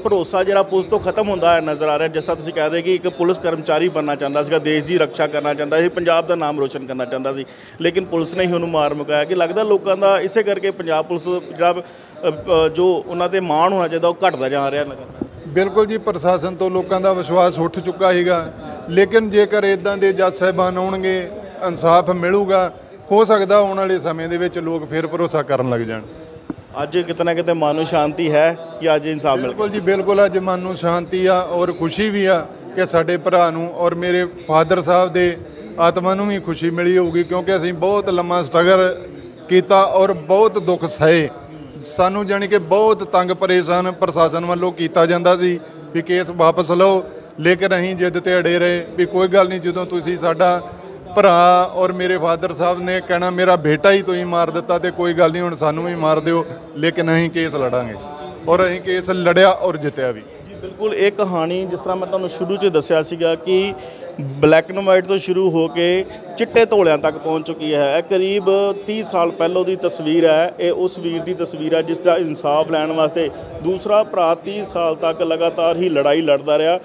ਭਰੋਸਾ ਜਿਹੜਾ ਪੁਲਿਸ ਤੋਂ ਖਤਮ ਹੁੰਦਾ ਨਜ਼ਰ ਆ ਰਿਹਾ? ਜਿਸ ਤਰ੍ਹਾਂ ਤੁਸੀਂ ਕਹਦੇ ਕਿ ਇੱਕ ਪੁਲਿਸ ਕਰਮਚਾਰੀ ਬਣਨਾ ਚਾਹੁੰਦਾ ਸੀਗਾ, ਦੇਸ਼ ਦੀ ਰੱਖਿਆ ਕਰਨਾ ਚਾਹੁੰਦਾ ਸੀ, ਪੰਜਾਬ ਦਾ ਨਾਮ ਰੋਸ਼ਨ ਕਰਨਾ ਚਾਹੁੰਦਾ ਸੀ, ਲੇਕਿਨ ਪੁਲਿਸ ਨੇ ਹੀ ਉਹਨੂੰ ਮਾਰ ਮੁਕਾਇਆ। ਕਿ ਲੱਗਦਾ ਲੋਕਾਂ ਦਾ ਇਸੇ ਕਰਕੇ ਪੰਜਾਬ ਪੁਲਿਸ ਜਿਹੜਾ ਜੋ ਉਹਨਾਂ ਤੇ ਮਾਣ ਹੋਣਾ ਚਾਹੀਦਾ ਉਹ ਘਟਦਾ ਜਾ ਰਿਹਾ ਲਗਾਤਾਰ। ਬਿਲਕੁਲ ਜੀ, ਪ੍ਰਸ਼ਾਸਨ ਤੋਂ ਲੋਕਾਂ ਦਾ ਵਿਸ਼ਵਾਸ ਉੱਠ ਚੁੱਕਾ ਸੀਗਾ, ਲੇਕਿਨ ਜੇਕਰ ਇੱਦਾਂ ਦੇ ਜੱਜ ਸਾਹਿਬਾਨ ਆਉਣਗੇ, ਇਨਸਾਫ ਮਿਲੂਗਾ, ਹੋ ਸਕਦਾ ਆਉਣ ਵਾਲੇ ਸਮੇਂ ਦੇ ਵਿੱਚ ਲੋਕ ਫਿਰ ਭਰੋਸਾ ਕਰਨ ਲੱਗ ਜਾਣ। ਅੱਜ ਕਿਤੇ ਨਾ ਕਿਤੇ ਮਨ ਨੂੰ ਸ਼ਾਂਤੀ ਹੈ ਕਿ ਅੱਜ ਇਨਸਾਫ ਮਿਲ ਗਿਆ। ਬਿਲਕੁਲ ਜੀ, ਬਿਲਕੁਲ, ਅੱਜ ਮਨ ਨੂੰ ਸ਼ਾਂਤੀ ਆ ਔਰ ਖੁਸ਼ੀ ਵੀ ਆ ਕਿ ਸਾਡੇ ਭਰਾ ਨੂੰ ਔਰ ਮੇਰੇ ਫਾਦਰ ਸਾਹਿਬ ਦੇ ਆਤਮਾ ਨੂੰ ਵੀ ਖੁਸ਼ੀ ਮਿਲੀ ਹੋਊਗੀ, ਕਿਉਂਕਿ ਅਸੀਂ ਬਹੁਤ ਲੰਮਾ ਸਟਰਗਲ ਕੀਤਾ ਔਰ ਬਹੁਤ ਦੁੱਖ ਸਹੇ। ਸਾਨੂੰ ਜਾਣੀ ਕਿ ਬਹੁਤ ਤੰਗ ਪਰੇਸ਼ਾਨ ਪ੍ਰਸ਼ਾਸਨ ਵੱਲੋਂ ਕੀਤਾ ਜਾਂਦਾ ਸੀ ਵੀ ਕੇਸ ਵਾਪਸ ਲਓ, ਲੇਕਿਨ ਅਸੀਂ ਜਿੱਦ ਤੇ ਅੜੇ ਰਹੇ ਵੀ ਕੋਈ ਗੱਲ ਨਹੀਂ, ਜਦੋਂ ਤੁਸੀਂ ਸਾਡਾ ਭਰਾ ਔਰ ਮੇਰੇ ਫਾਦਰ ਸਾਹਿਬ ਨੇ ਕਹਿਣਾ ਮੇਰਾ ਬੇਟਾ ਹੀ ਤੁਸੀਂ ਮਾਰ ਦਿੱਤਾ ਤੇ ਕੋਈ ਗੱਲ ਨਹੀਂ, ਹੁਣ ਸਾਨੂੰ ਵੀ ਮਾਰ ਦਿਓ, ਲੇਕਿਨ ਅਸੀਂ ਕੇਸ ਲੜਾਂਗੇ, ਔਰ ਅਸੀਂ ਕੇਸ ਲੜਿਆ ਔਰ ਜਿੱਤਿਆ ਵੀ। ਜੀ ਬਿਲਕੁਲ, ਇਹ ਕਹਾਣੀ ਜਿਸ ਤਰ੍ਹਾਂ ਮੈਂ ਤੁਹਾਨੂੰ ਸ਼ੁਰੂ 'ਚ ਦੱਸਿਆ ਸੀਗਾ ਕਿ ਬਲੈਕ ਐਂਡ ਵਾਈਟ ਤੋਂ ਸ਼ੁਰੂ ਹੋ ਕੇ ਚਿੱਟੇ ਧੋਲਿਆਂ ਤੱਕ ਪਹੁੰਚ ਚੁੱਕੀ ਹੈ। ਕਰੀਬ 30 ਸਾਲ ਪਹਿਲੋਂ ਦੀ ਤਸਵੀਰ ਹੈ। ਇਹ ਉਸ ਵੀਰ ਦੀ ਤਸਵੀਰ ਹੈ ਜਿਸ ਦਾ ਇਨਸਾਫ ਲੈਣ ਵਾਸਤੇ ਦੂਸਰਾ ਭਰਾ 30 ਸਾਲ ਤੱਕ ਲਗਾਤਾਰ ਹੀ ਲੜਾਈ ਲੜਦਾ ਰਿਹਾ।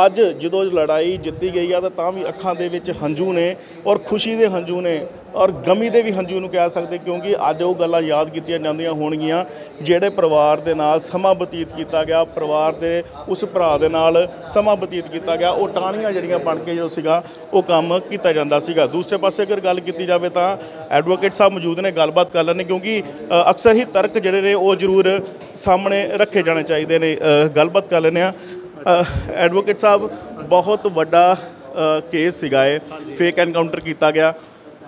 ਅੱਜ ਜਦੋਂ ਲੜਾਈ ਜਿੱਤੀ ਗਈ ਆ ਤਾਂ ਵੀ ਅੱਖਾਂ ਦੇ ਵਿੱਚ ਹੰਝੂ ਨੇ, ਔਰ ਖੁਸ਼ੀ ਦੇ ਹੰਝੂ ਨੇ, ਔਰ ਗਮੀ ਦੇ ਵੀ ਹੰਝੂ ਨੂੰ ਕਹਿ ਸਕਦੇ, ਕਿਉਂਕਿ ਅੱਜ ਉਹ ਗੱਲਾਂ ਯਾਦ ਕੀਤੀਆਂ ਜਾਂਦੀਆਂ ਹੋਣਗੀਆਂ ਜਿਹੜੇ ਪਰਿਵਾਰ ਦੇ ਨਾਲ ਸਮਾਂ ਬਤੀਤ ਕੀਤਾ ਗਿਆ, ਪਰਿਵਾਰ ਦੇ ਉਸ ਭਰਾ ਦੇ ਨਾਲ ਸਮਾਂ ਬਤੀਤ ਕੀਤਾ ਗਿਆ। ਉਹ ਟਾਹਣੀਆਂ ਜਿਹੜੀਆਂ ਬਣ ਕੇ ਜੋ ਸੀਗਾ ਉਹ ਕੰਮ ਕੀਤਾ ਜਾਂਦਾ ਸੀਗਾ। ਦੂਸਰੇ ਪਾਸੇ ਅਗਰ ਗੱਲ ਕੀਤੀ ਜਾਵੇ ਤਾਂ ਐਡਵੋਕੇਟ ਸਾਹਿਬ ਮੌਜੂਦ ਨੇ, ਗੱਲਬਾਤ ਕਰ ਲੈਣੇ, ਕਿਉਂਕਿ ਅਕਸਰ ਹੀ ਤਰਕ ਜਿਹੜੇ ਨੇ ਉਹ ਜ਼ਰੂਰ ਸਾਹਮਣੇ ਰੱਖੇ ਜਾਣੇ ਚਾਹੀਦੇ ਨੇ। ਗੱਲਬਾਤ ਕਰ ਲੈਂਦੇ ਹਾਂ। ਐਡਵੋਕੇਟ ਸਾਹਿਬ, ਬਹੁਤ ਵੱਡਾ ਕੇਸ ਸੀਗਾ ਇਹ, ਫੇਕ ਐਨਕਾਊਂਟਰ ਕੀਤਾ ਗਿਆ,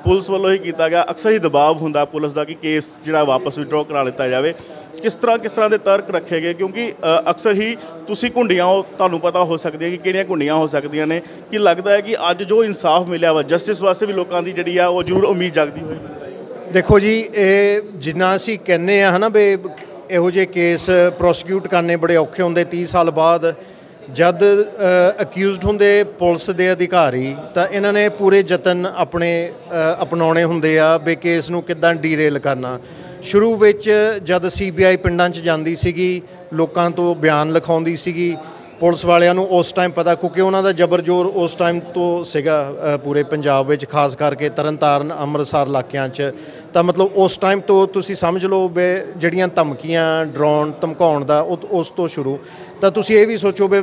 ਪੁਲਿਸ ਵੱਲੋਂ ਹੀ ਕੀਤਾ ਗਿਆ। ਅਕਸਰ ਹੀ ਦਬਾਅ ਹੁੰਦਾ ਪੁਲਿਸ ਦਾ ਕਿ ਕੇਸ ਜਿਹੜਾ ਵਾਪਸ ਵਿਡਰਾਅ ਕਰਾ ਲਿੱਤਾ ਜਾਵੇ। ਕਿਸ ਤਰ੍ਹਾਂ ਦੇ ਤਰਕ ਰੱਖੇ ਗਏ? ਕਿਉਂਕਿ ਅਕਸਰ ਹੀ ਤੁਸੀਂ ਘੁੰਡੀਆਂ ਹੋ, ਤੁਹਾਨੂੰ ਪਤਾ ਹੋ ਸਕਦੀ ਹੈ ਕਿ ਕਿਹੜੀਆਂ ਘੁੰਡੀਆਂ ਹੋ ਸਕਦੀਆਂ ਨੇ। ਕਿ ਲੱਗਦਾ ਹੈ ਕਿ ਅੱਜ ਜੋ ਇਨਸਾਫ ਮਿਲਿਆ ਵਾ, ਜਸਟਿਸ ਵਾਸਤੇ ਵੀ ਲੋਕਾਂ ਦੀ ਜਿਹੜੀ ਆ ਉਹ ਜ਼ਰੂਰ ਉਮੀਦ ਜਾਗਦੀ ਹੋਈ। ਦੇਖੋ ਜੀ, ਇਹ ਜਿੰਨਾ ਅਸੀਂ ਕਹਿੰਦੇ ਆ ਹੈ ਨਾ ਵੀ ਇਹੋ ਜਿਹੇ ਕੇਸ ਪ੍ਰੋਸੀਕਿਊਟ ਕਰਨੇ ਬੜੇ ਔਖੇ ਹੁੰਦੇ। 30 ਸਾਲ ਬਾਅਦ ਜਦ ਅਕਿਊਜ਼ਡ ਹੁੰਦੇ ਪੁਲਿਸ ਦੇ ਅਧਿਕਾਰੀ, ਤਾਂ ਇਹਨਾਂ ਨੇ ਪੂਰੇ ਯਤਨ ਆਪਣੇ ਅਪਣਾਉਣੇ ਹੁੰਦੇ ਆ ਵੀ ਕੇਸ ਨੂੰ ਕਿੱਦਾਂ ਡੀਰੇਲ ਕਰਨਾ। ਸ਼ੁਰੂ ਵਿੱਚ ਜਦ CBI ਪਿੰਡਾਂ 'ਚ ਜਾਂਦੀ ਸੀਗੀ, ਲੋਕਾਂ ਤੋਂ ਬਿਆਨ ਲਿਖਾਉਂਦੀ ਸੀਗੀ, ਪੁਲਿਸ ਵਾਲਿਆਂ ਨੂੰ ਉਸ ਟਾਈਮ ਪਤਾ, ਕਿਉਂਕਿ ਉਹਨਾਂ ਦਾ ਜ਼ਬਰ ਜ਼ੋਰ ਉਸ ਟਾਈਮ ਤੋਂ ਸੀਗਾ ਪੂਰੇ ਪੰਜਾਬ ਵਿੱਚ, ਖਾਸ ਕਰਕੇ ਤਰਨਤਾਰਨ ਅੰਮ੍ਰਿਤਸਰ ਇਲਾਕਿਆਂ 'ਚ। ਤਾਂ ਮਤਲਬ ਉਸ ਟਾਈਮ ਤੋਂ ਤੁਸੀਂ ਸਮਝ ਲਓ ਵੀ ਜਿਹੜੀਆਂ ਧਮਕੀਆਂ, ਡਰਾਉਣ ਧਮਕਾਉਣ ਦਾ ਉਸ ਤੋਂ ਸ਼ੁਰੂ। ਤਾਂ ਤੁਸੀਂ ਇਹ ਵੀ ਸੋਚੋ ਵੀ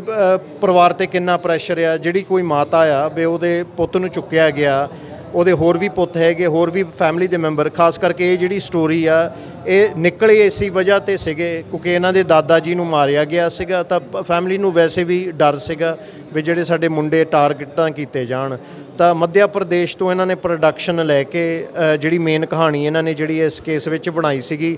ਪਰਿਵਾਰ 'ਤੇ ਕਿੰਨਾ ਪ੍ਰੈਸ਼ਰ ਆ। ਜਿਹੜੀ ਕੋਈ ਮਾਤਾ ਆ ਵੀ ਉਹਦੇ ਪੁੱਤ ਨੂੰ ਚੁੱਕਿਆ ਗਿਆ, ਉਹਦੇ ਹੋਰ ਵੀ ਪੁੱਤ ਹੈਗੇ, ਹੋਰ ਵੀ ਫੈਮਿਲੀ ਦੇ ਮੈਂਬਰ। ਖਾਸ ਕਰਕੇ ਇਹ ਜਿਹੜੀ ਸਟੋਰੀ ਆ ਇਹ ਨਿਕਲੇ ਇਸੀ ਵਜ੍ਹਾ 'ਤੇ ਸੀਗੇ ਕਿਉਂਕਿ ਇਹਨਾਂ ਦੇ ਦਾਦਾ ਜੀ ਨੂੰ ਮਾਰਿਆ ਗਿਆ ਸੀਗਾ। ਤਾਂ ਫੈਮਿਲੀ ਨੂੰ ਵੈਸੇ ਵੀ ਡਰ ਸੀਗਾ ਵੀ ਜਿਹੜੇ ਸਾਡੇ ਮੁੰਡੇ ਟਾਰਗੇਟਾਂ ਕੀਤੇ ਜਾਣ। ਤਾਂ ਮੱਧ ਪ੍ਰਦੇਸ਼ ਤੋਂ ਇਹਨਾਂ ਨੇ ਪ੍ਰੋਡਕਸ਼ਨ ਲੈ ਕੇ ਜਿਹੜੀ ਮੇਨ ਕਹਾਣੀ ਇਹਨਾਂ ਨੇ ਜਿਹੜੀ ਇਸ ਕੇਸ ਵਿੱਚ ਬਣਾਈ ਸੀਗੀ,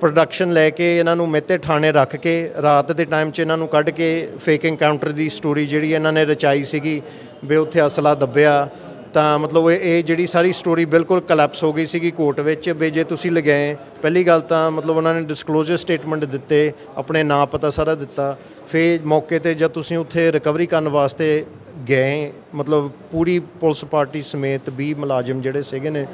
ਪ੍ਰੋਡਕਸ਼ਨ ਲੈ ਕੇ ਇਹਨਾਂ ਨੂੰ ਮਹਿਤੇ ਥਾਣੇ ਰੱਖ ਕੇ ਰਾਤ ਦੇ ਟਾਈਮ 'ਚ ਇਹਨਾਂ ਨੂੰ ਕੱਢ ਕੇ ਫੇਕ ਐਨਕਾਊਂਟਰ ਦੀ ਸਟੋਰੀ ਜਿਹੜੀ ਇਹਨਾਂ ਨੇ ਰਚਾਈ ਸੀਗੀ ਵੀ ਉੱਥੇ ਅਸਲਾ ਦੱਬਿਆ ਤਾਂ ਮਤਲਬ ਇਹ ਜਿਹੜੀ ਸਾਰੀ ਸਟੋਰੀ ਬਿਲਕੁਲ ਕਲੈਪਸ ਹੋ ਗਈ ਸੀਗੀ ਕੋਰਟ ਵਿੱਚ ਵੀ ਜੇ ਤੁਸੀਂ ਲਗਾਏ। ਪਹਿਲੀ ਗੱਲ ਤਾਂ ਮਤਲਬ ਉਹਨਾਂ ਨੇ ਡਿਸਕਲੋਜ਼ਰ ਸਟੇਟਮੈਂਟ ਦਿੱਤੇ, ਆਪਣੇ ਨਾਂ ਪਤਾ ਸਾਰਾ ਦਿੱਤਾ। ਫਿਰ ਮੌਕੇ 'ਤੇ ਜਦ ਤੁਸੀਂ ਉੱਥੇ ਰਿਕਵਰੀ ਕਰਨ ਵਾਸਤੇ ਗਏ, ਮਤਲਬ ਪੂਰੀ ਪੁਲਿਸ ਪਾਰਟੀ ਸਮੇਤ 20 ਮੁਲਾਜ਼ਮ ਜਿਹੜੇ ਸੀਗੇ ਨੇ,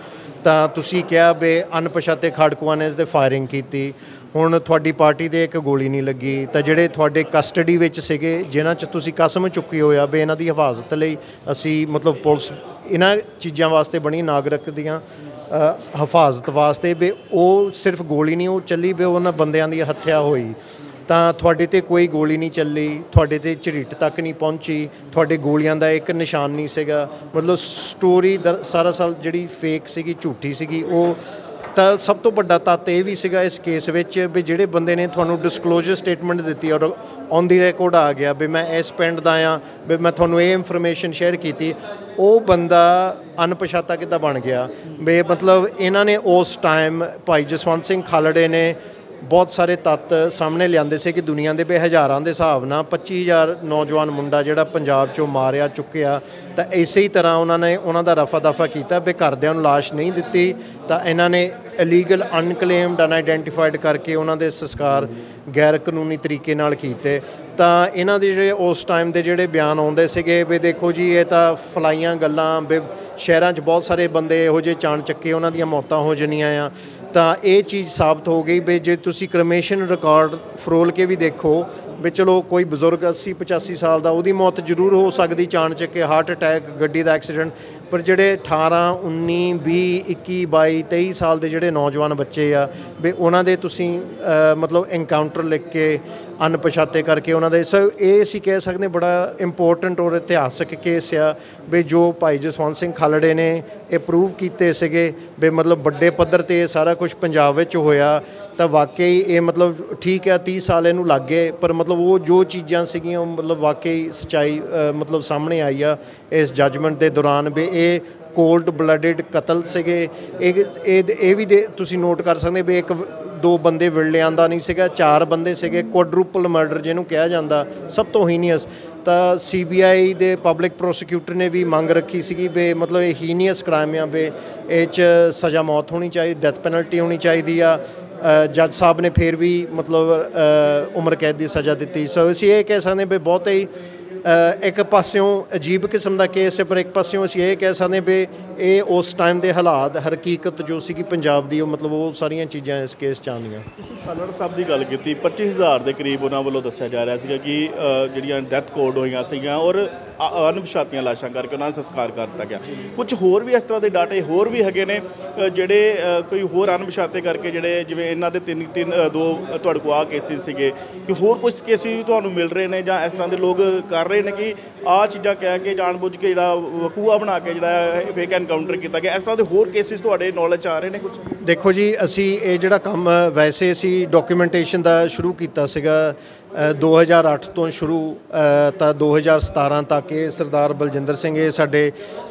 ਤਾਂ ਤੁਸੀਂ ਕਿਹਾ ਵੀ ਅਣਪਛਾਤੇ ਖਾੜਕੂਆਂ ਨੇ 'ਤੇ ਫਾਇਰਿੰਗ ਕੀਤੀ। ਹੁਣ ਤੁਹਾਡੀ ਪਾਰਟੀ ਦੇ ਇੱਕ ਗੋਲੀ ਨਹੀਂ ਲੱਗੀ। ਤਾਂ ਜਿਹੜੇ ਤੁਹਾਡੇ ਕਸਟਡੀ ਵਿੱਚ ਸੀਗੇ, ਜਿਨ੍ਹਾਂ 'ਚ ਤੁਸੀਂ ਕਸਮ ਚੁੱਕੀ ਹੋਇਆ ਵੀ ਇਹਨਾਂ ਦੀ ਹਿਫਾਜ਼ਤ ਲਈ ਅਸੀਂ ਮਤਲਬ ਪੁਲਿਸ ਇਹਨਾਂ ਚੀਜ਼ਾਂ ਵਾਸਤੇ ਬਣੀ, ਨਾਗਰਿਕ ਦੀਆਂ ਹਿਫਾਜ਼ਤ ਵਾਸਤੇ, ਵੀ ਉਹ ਸਿਰਫ ਗੋਲੀ ਨਹੀਂ ਉਹ ਚੱਲੀ ਵੀ ਉਹਨਾਂ ਬੰਦਿਆਂ ਦੀ ਹੱਤਿਆ ਹੋਈ। ਤਾਂ ਤੁਹਾਡੇ 'ਤੇ ਕੋਈ ਗੋਲੀ ਨਹੀਂ ਚੱਲੀ, ਤੁਹਾਡੇ 'ਤੇ ਝਰੀਟ ਤੱਕ ਨਹੀਂ ਪਹੁੰਚੀ, ਤੁਹਾਡੇ ਗੋਲੀਆਂ ਦਾ ਇੱਕ ਨਿਸ਼ਾਨ ਨਹੀਂ ਸੀਗਾ। ਮਤਲਬ ਸਟੋਰੀ ਸਾਰਾ ਸਾਲ ਜਿਹੜੀ ਫੇਕ ਸੀਗੀ, ਝੂਠੀ ਸੀਗੀ। ਉਹ ਤਾਂ ਸਭ ਤੋਂ ਵੱਡਾ ਤੱਤ ਇਹ ਵੀ ਸੀਗਾ ਇਸ ਕੇਸ ਵਿੱਚ ਵੀ ਜਿਹੜੇ ਬੰਦੇ ਨੇ ਤੁਹਾਨੂੰ ਡਿਸਕਲੋਜ਼ਰ ਸਟੇਟਮੈਂਟ ਦਿੱਤੀ ਔਰ ਔਨ ਦੀ ਰਿਕਾਰਡ ਆ ਗਿਆ ਵੀ ਮੈਂ ਇਸ ਪਿੰਡ ਦਾ ਆ, ਵੀ ਮੈਂ ਤੁਹਾਨੂੰ ਇਹ ਇਨਫੋਰਮੇਸ਼ਨ ਸ਼ੇਅਰ ਕੀਤੀ, ਉਹ ਬੰਦਾ ਅਣਪਛਾਤਾ ਕਿੱਦਾਂ ਬਣ ਗਿਆ। ਵੀ ਮਤਲਬ ਇਹਨਾਂ ਨੇ ਉਸ ਟਾਈਮ ਭਾਈ ਜਸਵੰਤ ਸਿੰਘ ਖਾਲੜੇ ਨੇ ਬਹੁਤ ਸਾਰੇ ਤੱਤ ਸਾਹਮਣੇ ਲਿਆਂਦੇ ਸੀ ਕਿ ਦੁਨੀਆ ਦੇ ਹਜ਼ਾਰਾਂ ਦੇ ਹਿਸਾਬ ਨਾਲ 25,000 ਨੌਜਵਾਨ ਮੁੰਡਾ ਜਿਹੜਾ ਪੰਜਾਬ 'ਚੋਂ ਮਾਰਿਆ ਚੁੱਕਿਆ। ਤਾਂ ਇਸੇ ਹੀ ਤਰ੍ਹਾਂ ਉਹਨਾਂ ਨੇ ਉਹਨਾਂ ਦਾ ਰਫਾ ਦਫਾ ਕੀਤਾ ਵੀ ਘਰਦਿਆਂ ਨੂੰ ਲਾਸ਼ ਨਹੀਂ ਦਿੱਤੀ। ਤਾਂ ਇਹਨਾਂ ਨੇ ਇਲੀਗਲ ਅਨਕਲੇਮਡ ਅਨਆਈਡੈਂਟੀਫਾਈਡ ਕਰਕੇ ਉਹਨਾਂ ਦੇ ਸੰਸਕਾਰ ਗੈਰ ਕਾਨੂੰਨੀ ਤਰੀਕੇ ਨਾਲ ਕੀਤੇ। ਤਾਂ ਇਹਨਾਂ ਦੇ ਜਿਹੜੇ ਉਸ ਟਾਈਮ ਦੇ ਜਿਹੜੇ ਬਿਆਨ ਆਉਂਦੇ ਸੀਗੇ ਵੀ ਦੇਖੋ ਜੀ ਇਹ ਤਾਂ ਫਲਾਈਆਂ ਗੱਲਾਂ, ਵੀ ਸ਼ਹਿਰਾਂ 'ਚ ਬਹੁਤ ਸਾਰੇ ਬੰਦੇ ਇਹੋ ਜਿਹੇ ਚਾਣ ਚੱਕੇ ਉਹਨਾਂ ਦੀਆਂ ਮੌਤਾਂ ਹੋ ਜਾਣੀਆਂ ਆ। ਤਾਂ ਇਹ ਚੀਜ਼ ਸਾਬਤ ਹੋ ਗਈ ਵੀ ਜੇ ਤੁਸੀਂ ਕ੍ਰਿਮੀਨਲ ਰਿਕਾਰਡ ਫਰੋਲ ਕੇ ਵੀ ਦੇਖੋ ਵੀ ਚਲੋ ਕੋਈ ਬਜ਼ੁਰਗ 80-85 ਸਾਲ ਦਾ, ਉਹਦੀ ਮੌਤ ਜ਼ਰੂਰ ਹੋ ਸਕਦੀ ਚਾਣ ਚੱਕੇ, ਹਾਰਟ ਅਟੈਕ, ਗੱਡੀ ਦਾ ਐਕਸੀਡੈਂਟ, ਪਰ ਜਿਹੜੇ 18, 19, 20, 21, 22, 23 ਸਾਲ ਦੇ ਜਿਹੜੇ ਨੌਜਵਾਨ ਬੱਚੇ ਆ ਵੀ ਉਹਨਾਂ ਦੇ ਤੁਸੀਂ ਮਤਲਬ ਐਨਕਾਊਂਟਰ ਲਿਖ ਕੇ ਅਣਪਛਾਤੇ ਕਰਕੇ ਉਹਨਾਂ ਦੇ ਇਹ ਅਸੀਂ ਕਹਿ ਸਕਦੇ ਬੜਾ ਇੰਪੋਰਟੈਂਟ ਔਰ ਇਤਿਹਾਸਕ ਕੇਸ ਆ ਵੀ ਜੋ ਭਾਈ ਜਸਵੰਤ ਸਿੰਘ ਖਾਲੜੇ ਨੇ ਇਹ ਪ੍ਰੂਵ ਕੀਤੇ ਸੀਗੇ ਵੀ ਮਤਲਬ ਵੱਡੇ ਪੱਧਰ 'ਤੇ ਇਹ ਸਾਰਾ ਕੁਝ ਪੰਜਾਬ ਵਿੱਚ ਹੋਇਆ। ਤਾਂ ਵਾਕਈ ਇਹ ਮਤਲਬ ਠੀਕ ਹੈ 30 ਸਾਲ ਇਹਨੂੰ ਲੱਗ ਗਏ, ਪਰ ਮਤਲਬ ਉਹ ਜੋ ਚੀਜ਼ਾਂ ਸੀਗੀਆਂ ਉਹ ਮਤਲਬ ਵਾਕਈ ਸੱਚਾਈ ਮਤਲਬ ਸਾਹਮਣੇ ਆਈ ਆ ਇਸ ਜੱਜਮੈਂਟ ਦੇ ਦੌਰਾਨ ਵੀ ਇਹ ਕੋਲਡ ਬਲੱਡਡ ਕਤਲ ਸੀਗੇ। ਇਹ ਵੀ ਤੁਸੀਂ ਨੋਟ ਕਰ ਸਕਦੇ ਵੀ ਇੱਕ ਦੋ ਬੰਦੇ ਵਿਰਲਿਆਂ ਦਾ ਨਹੀਂ ਸੀਗਾ, 4 ਬੰਦੇ ਸੀਗੇ। ਕੁਆਡਰੂਪਲ ਮਰਡਰ ਜਿਹਨੂੰ ਕਿਹਾ ਜਾਂਦਾ, ਸਭ ਤੋਂ ਹੀਨੀਅਸ। ਤਾਂ CBI ਦੇ ਪਬਲਿਕ ਪ੍ਰੋਸੀਕਿਊਟਰ ਨੇ ਵੀ ਮੰਗ ਰੱਖੀ ਸੀਗੀ ਵੀ ਮਤਲਬ ਇਹ ਹੀਨੀਅਸ ਕ੍ਰਾਈਮ ਆ ਵੀ ਇਹ 'ਚ ਸਜ਼ਾ ਮੌਤ ਹੋਣੀ ਚਾਹੀਦੀ, ਡੈਥ ਪੈਨਲਟੀ ਹੋਣੀ ਚਾਹੀਦੀ ਆ। ਜੱਜ ਸਾਹਿਬ ਨੇ ਫਿਰ ਵੀ ਮਤਲਬ ਉਮਰ ਕੈਦ ਦੀ ਸਜ਼ਾ ਦਿੱਤੀ। ਸੋ ਅਸੀਂ ਇਹ ਕਹਿ ਸਕਦੇ ਵੀ ਬਹੁਤ ਹੀ ਇੱਕ ਪਾਸਿਓਂ ਅਜੀਬ ਕਿਸਮ ਦਾ ਕੇਸ ਹੈ, ਪਰ ਇੱਕ ਪਾਸਿਓਂ ਅਸੀਂ ਇਹ ਕਹਿ ਸਕਦੇ ਵੀ ਇਹ ਉਸ ਟਾਈਮ ਦੇ ਹਾਲਾਤ, ਹਕੀਕਤ ਜੋ ਸੀਗੀ ਪੰਜਾਬ ਦੀ, ਉਹ ਮਤਲਬ ਉਹ ਸਾਰੀਆਂ ਚੀਜ਼ਾਂ ਇਸ ਕੇਸ 'ਚ ਆਉਂਦੀਆਂ। ਤੁਸੀਂ ਖਾਲੜਾ ਸਾਹਿਬ ਦੀ ਗੱਲ ਕੀਤੀ, 25,000 ਦੇ ਕਰੀਬ ਉਹਨਾਂ ਵੱਲੋਂ ਦੱਸਿਆ ਜਾ ਰਿਹਾ ਸੀਗਾ ਕਿ ਜਿਹੜੀਆਂ ਡੈਥ ਕੋਡ ਹੋਈਆਂ ਸੀਗੀਆਂ ਔਰ ਅਣਪਛਾਤੀਆਂ ਲਾਸ਼ਾਂ ਕਰਕੇ ਉਹਨਾਂ ਦਾ ਸੰਸਕਾਰ ਕਰ ਦਿੱਤਾ ਗਿਆ। ਕੁਝ ਹੋਰ ਵੀ ਇਸ ਤਰ੍ਹਾਂ ਦੇ ਡਾਟੇ ਹੋਰ ਵੀ ਹੈਗੇ ਨੇ ਜਿਹੜੇ ਕੋਈ ਹੋਰ ਅਣਪਛਾਤੇ ਕਰਕੇ ਜਿਹੜੇ ਜਿਵੇਂ ਇਹਨਾਂ ਦੇ ਦੋ ਤੁਹਾਡੇ ਕੋਲ ਕੇਸਿਸ ਸੀਗੇ, ਕਿ ਹੋਰ ਕੁਝ ਕੇਸਿਸ ਤੁਹਾਨੂੰ ਮਿਲ ਰਹੇ ਨੇ ਜਾਂ ਇਸ ਤਰ੍ਹਾਂ ਦੇ ਲੋਕ ਕਰ ਰਹੇ ਨੇ ਕਿ ਆਹ ਚੀਜ਼ਾਂ ਕਹਿ ਕੇ ਜਾਣਬੁੱਝ ਕੇ ਜਿਹੜਾ ਵਕੂਆ ਬਣਾ ਕੇ ਜਿਹੜਾ ਫੇਕ ਐਨਕਾਊਂਟਰ ਕੀਤਾ ਗਿਆ। ਇਸ ਤਰ੍ਹਾਂ ਦੇ ਹੋਰ ਕੇਸਿਸ ਤੁਹਾਡੇ ਨੌਲੇਜ ਆ ਰਹੇ ਨੇ ਕੁਝ? ਦੇਖੋ ਜੀ, ਅਸੀਂ ਇਹ ਜਿਹੜਾ ਕੰਮ ਵੈਸੇ ਅਸੀਂ ਡਾਕੂਮੈਂਟੇਸ਼ਨ ਦਾ ਸ਼ੁਰੂ ਕੀਤਾ ਸੀਗਾ 2008 ਤੋਂ ਸ਼ੁਰੂ, ਤਾਂ 2017 ਤੱਕ ਇਹ ਸਰਦਾਰ ਬਲਜਿੰਦਰ ਸਿੰਘ ਇਹ ਸਾਡੇ